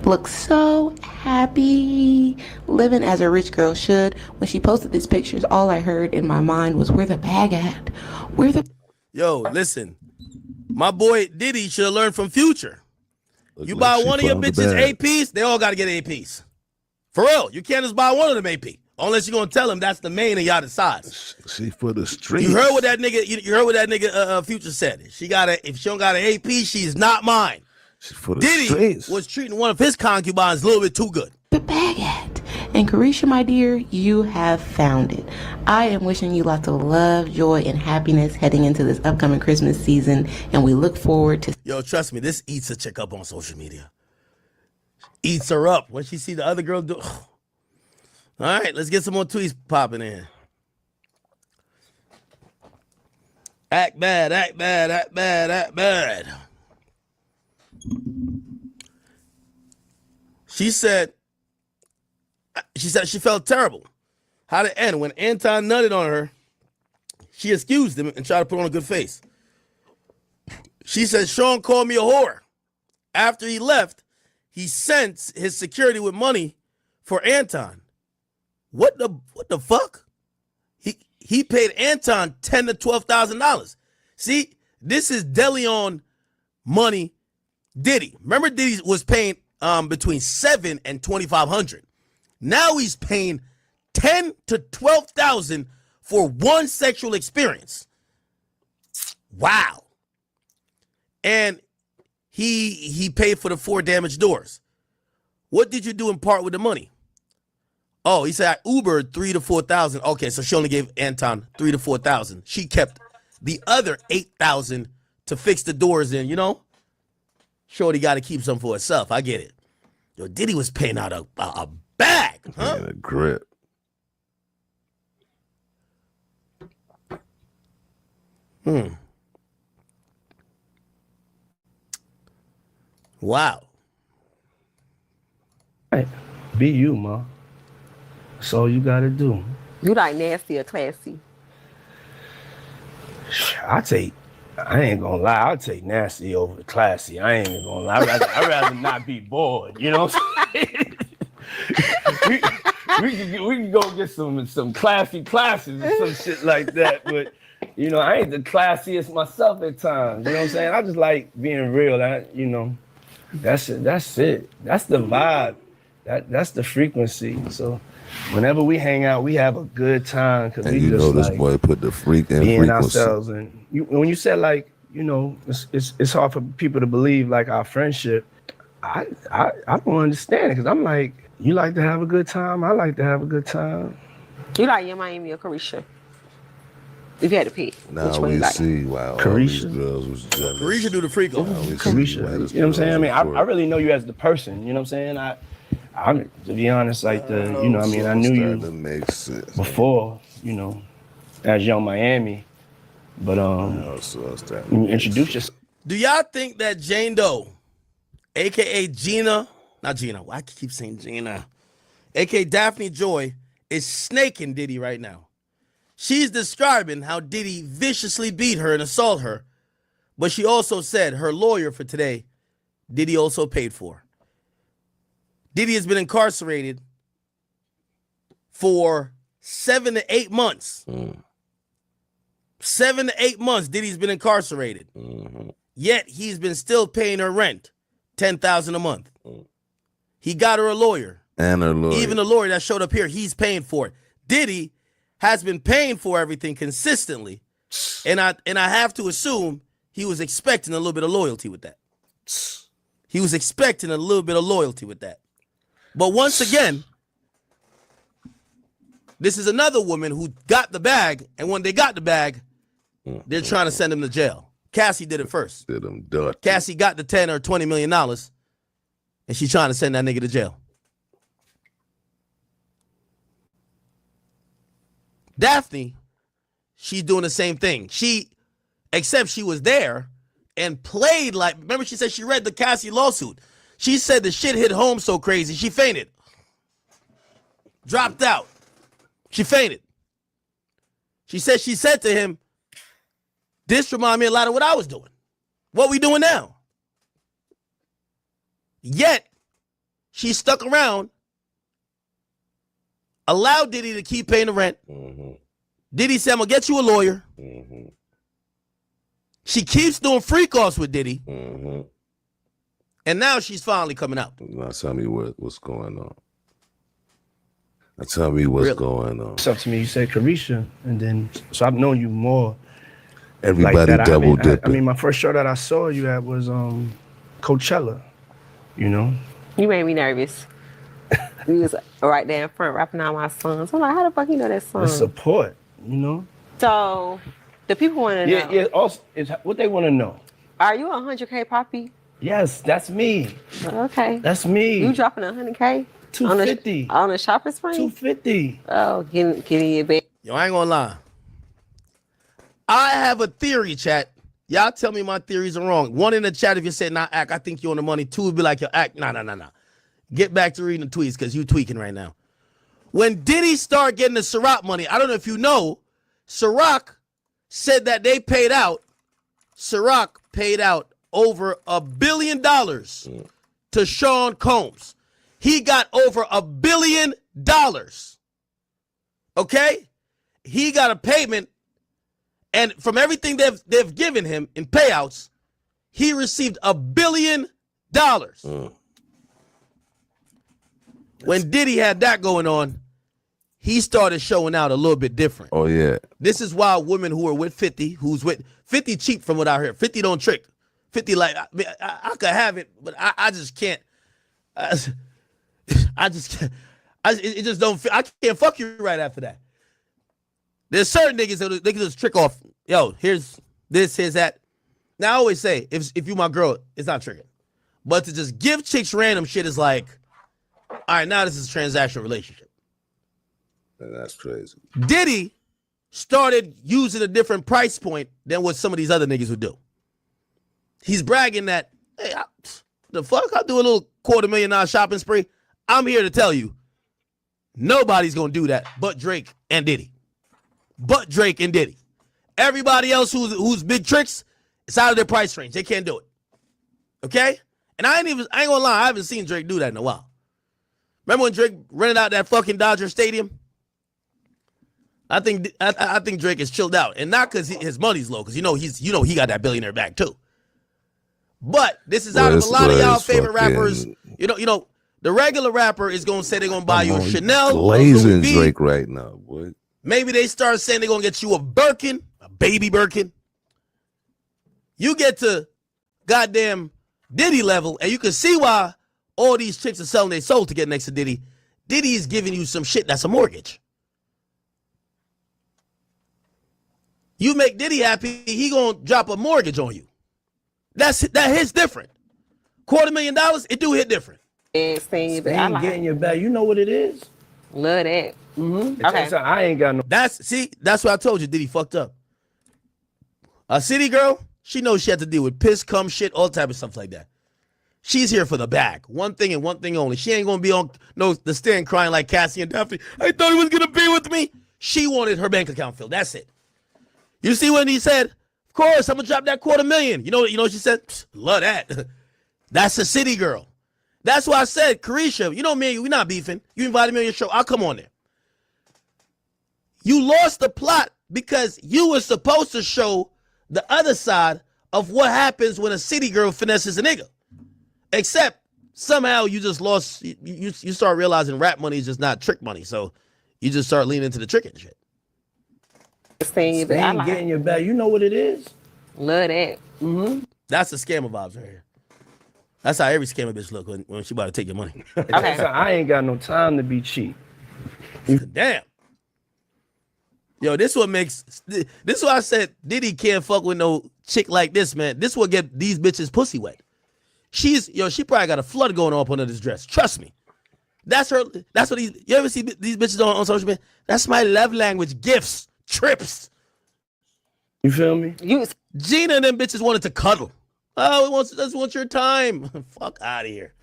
looks so happy, living as a rich girl should. When she posted these pictures, all I heard in my mind was, "Where the bag at? Where the?" Yo, listen, my boy Diddy should have learned from Future. You buy one of your bitches APs, they all got to get APs. For real, you can't just buy one of them AP unless you're gonna tell him that's the main and y'all decide. She for the streets. You heard what that nigga? You heard what that nigga Future said. If she don't got an AP, she's not mine. She for the Diddy streets. was treating one of his concubines a little bit too good. The bag at? And Carisha, my dear, you have found it. I am wishing you lots of love, joy, and happiness heading into this upcoming Christmas season, and we look forward to. Yo, trust me, this eats a chick up on social media. Eats her up when she see the other girl do. All right, let's get some more tweets popping in. Act bad, act bad, act bad, act bad. She said she felt terrible. How'd it end? When Anton nutted on her, she excused him and tried to put on a good face. She said Sean called me a whore. After he left, he sent his security with money for Anton. What the fuck? He paid Anton $10,000 to $12,000. See, this is DeLeon money. Diddy. Remember, Diddy was paying between $7,000 and $2,500. Now he's paying $10,000 to $12,000 for one sexual experience. Wow. And he paid for the 4 damaged doors. What did you do in part with the money? Oh, he said I Ubered $3,000 to $4,000. Okay, so she only gave Anton $3,000 to $4,000. She kept the other $8,000 to fix the doors in, you know? Shorty got to keep some for herself. I get it. Yo, Diddy was paying out a bag, huh? Man, a grip. Wow. Right. Be you, ma. That's all you gotta do. You like nasty or classy? I ain't gonna lie, I'll take nasty over classy. I ain't even gonna lie. I'd rather not be bored, you know what I'm saying? we can go get some classy classes or some shit like that, but you know, I ain't the classiest myself at times. You know what I'm saying? I just like being real. That's it. That's the vibe. That's the frequency. So whenever we hang out, we have a good time because we you just know this like boy put the freak in being frequency. ourselves. And when you said like, you know, it's hard for people to believe like our friendship. I don't understand it because I'm like, you like to have a good time. I like to have a good time. You like Young Miami or Carisha? If you had to pick, Now which one we you like? see why all Carisha. these girls was jealous. Carisha do the freak off. Carisha, you know what I'm saying? I mean, I really know you as the person. You know what I'm saying? I'm to be honest, like you know, I mean, I knew you That makes sense. before, you know, as Young Miami. But introduce yourself. Do y'all think that Jane Doe, aka not Gina, I keep saying Gina, aka Daphne Joy, is snaking Diddy right now? She's describing how Diddy viciously beat her and assaulted her, but she also said her lawyer for today, Diddy also paid for. Diddy has been incarcerated for 7 to 8 months. 7 to 8 months Diddy's been incarcerated. Yet he's been still paying her rent, $10,000 a month. He got her a lawyer. And her lawyer. Even the lawyer that showed up here, he's paying for it. Diddy has been paying for everything consistently. And I have to assume he was expecting a little bit of loyalty with that. He was expecting a little bit of loyalty with that. But once again, this is another woman who got the bag, and when they got the bag, they're trying to send him to jail. Cassie did it first. Did him dirty. Cassie got the $10 or $20 million, and she's trying to send that nigga to jail. Daphne, she's doing the same thing. Except she was there and played like, remember she said she read the Cassie lawsuit. She said the shit hit home so crazy, she fainted. Dropped out. She fainted. She said to him, this reminded me a lot of what I was doing. What we doing now? Yet, she stuck around, allowed Diddy to keep paying the rent. Diddy said, I'm going to get you a lawyer. She keeps doing freak offs with Diddy. And now she's finally coming out. Now tell me what's going on. Now tell me what's going on. It's up to me. You said Carisha, and then so I've known you more. Everybody like double dipping. I mean, my first show that I saw you at was Coachella. You know. You made me nervous. You was right there in front rapping out my songs. I'm like, how the fuck you know that song? The support, you know. So the people want to know. Yeah. Also, it's what they want to know. Are you a 100K Poppy? Yes, that's me. Okay. That's me. You dropping 100K? 250 on the shopping spree. 250. Oh, getting your bed. Yo, I ain't gonna lie. I have a theory, chat. Y'all tell me my theories are wrong. One in the chat, if you said not act, I think you're on the money. Two would be like, yo, act. Nah. Get back to reading the tweets because you tweaking right now. When Diddy started getting the Ciroc money, I don't know if you know, Ciroc said that they paid out. Ciroc paid out over $1 billion to Sean Combs. He got over $1 billion. Okay? He got a payment, and from everything they've given him in payouts, he received $1 billion. When Diddy had that going on, he started showing out a little bit different. Oh, yeah. This is why women who are with 50, who's with 50 cheap from what I heard. 50 don't trick. 50 like, I could have it, but I just can't. I just can't. It just don't feel. I can't fuck you right after that. There's certain niggas that they can just trick off. Yo, here's this, here's that. Now I always say, if you my girl, it's not tricking. But to just give chicks random shit is like, all right, now this is a transactional relationship. And that's crazy. Diddy started using a different price point than what some of these other niggas would do. He's bragging that, hey, the fuck, I'll do a little $250,000 shopping spree. I'm here to tell you, nobody's gonna do that but Drake and Diddy. But Drake and Diddy. Everybody else who's big tricks, it's out of their price range. They can't do it. Okay? And I ain't gonna lie, I haven't seen Drake do that in a while. Remember when Drake rented out that fucking Dodger Stadium? I think Drake is chilled out, and not because his money's low, because he got that billionaire bag too. But this is out of a lot of y'all favorite rappers. You know, the regular rapper is gonna say they're gonna buy you a Chanel, blazing Drake right now, boy. Maybe they start saying they're gonna get you a Birkin, a baby Birkin. You get to goddamn Diddy level, and you can see why all these chicks are selling their soul to get next to Diddy. Diddy is giving you some shit that's a mortgage. You make Diddy happy, he gonna drop a mortgage on you. That hits different. $250,000, it do hit different. Getting your bag. You know what it is? Love that. Mm-hmm. Okay. I ain't got no. That's what I told you. Diddy fucked up. A city girl, she knows she had to deal with piss, cum, shit, all type of stuff like that. She's here for the bag. One thing and one thing only. She ain't gonna be on the stand crying like Cassie and Daphne. I thought he was gonna be with me. She wanted her bank account filled. That's it. You see when he said, of course, I'm gonna drop that $250,000. You know what she said? Psst, love that. That's a city girl. That's why I said, Carisha, you know me, we're not beefing. You invited me on your show. I'll come on there. You lost the plot because you were supposed to show the other side of what happens when a city girl finesses a nigga. Except somehow you just lost, you start realizing rap money is just not trick money. So you just start leaning into the trick and shit. Staying getting your bag. You know what it is? Love that. Mm-hmm. That's the scammer vibes right here. That's how every scammer bitch look when she about to take your money. Okay. So I ain't got no time to be cheap. Damn. Yo, this what I said Diddy can't fuck with no chick like this, man. This will get these bitches pussy wet. She probably got a flood going on up under this dress. Trust me. That's what you ever see these bitches on social media? That's my love language. Gifts, trips. You feel me? Gina and them bitches wanted to cuddle. Oh, it just wants your time. Fuck out of here.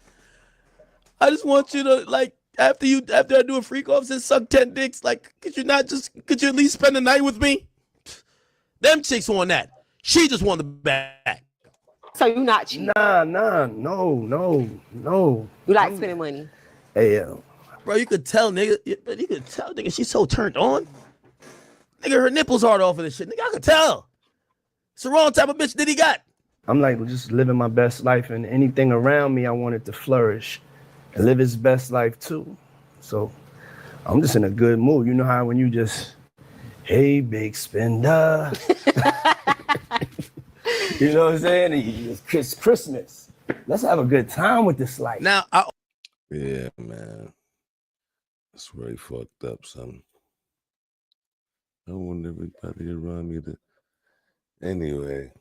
I just want you to, like, after I do a freak off and suck 10 dicks, like, could you at least spend the night with me? Them chicks want that. She just want the bag. So you not cheap? Nah, no. You like spending money? Hey, yo. Bro, you could tell, nigga, she's so turned on. Nigga, her nipples hard off of this shit. Nigga, I could tell. It's the wrong type of bitch that he got. I'm like just living my best life, and anything around me, I want it to flourish and live its best life too. So I'm just in a good mood. You know how when you just, hey, big spender. You know what I'm saying? It's Christmas. Let's have a good time with this life. Now, yeah, man. That's very fucked up, son. I want everybody around me to. Anyway,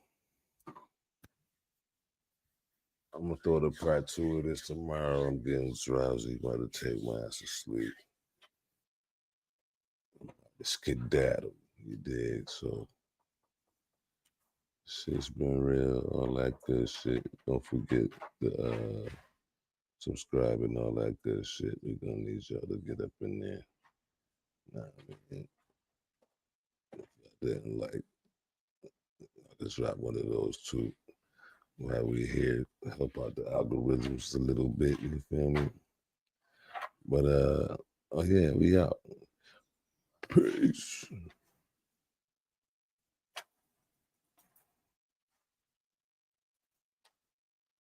I'm gonna throw the part 2 of this tomorrow. I'm getting drowsy. About to take my ass to sleep. Skedaddle, you dig? So. Shit's been real, all that good shit. Don't forget to subscribe and all that good shit. We're gonna need y'all to get up in there. Nah, if I didn't like, I just drop one of those too. While we here, help out the algorithms a little bit, you feel me? But oh yeah, we out. Peace.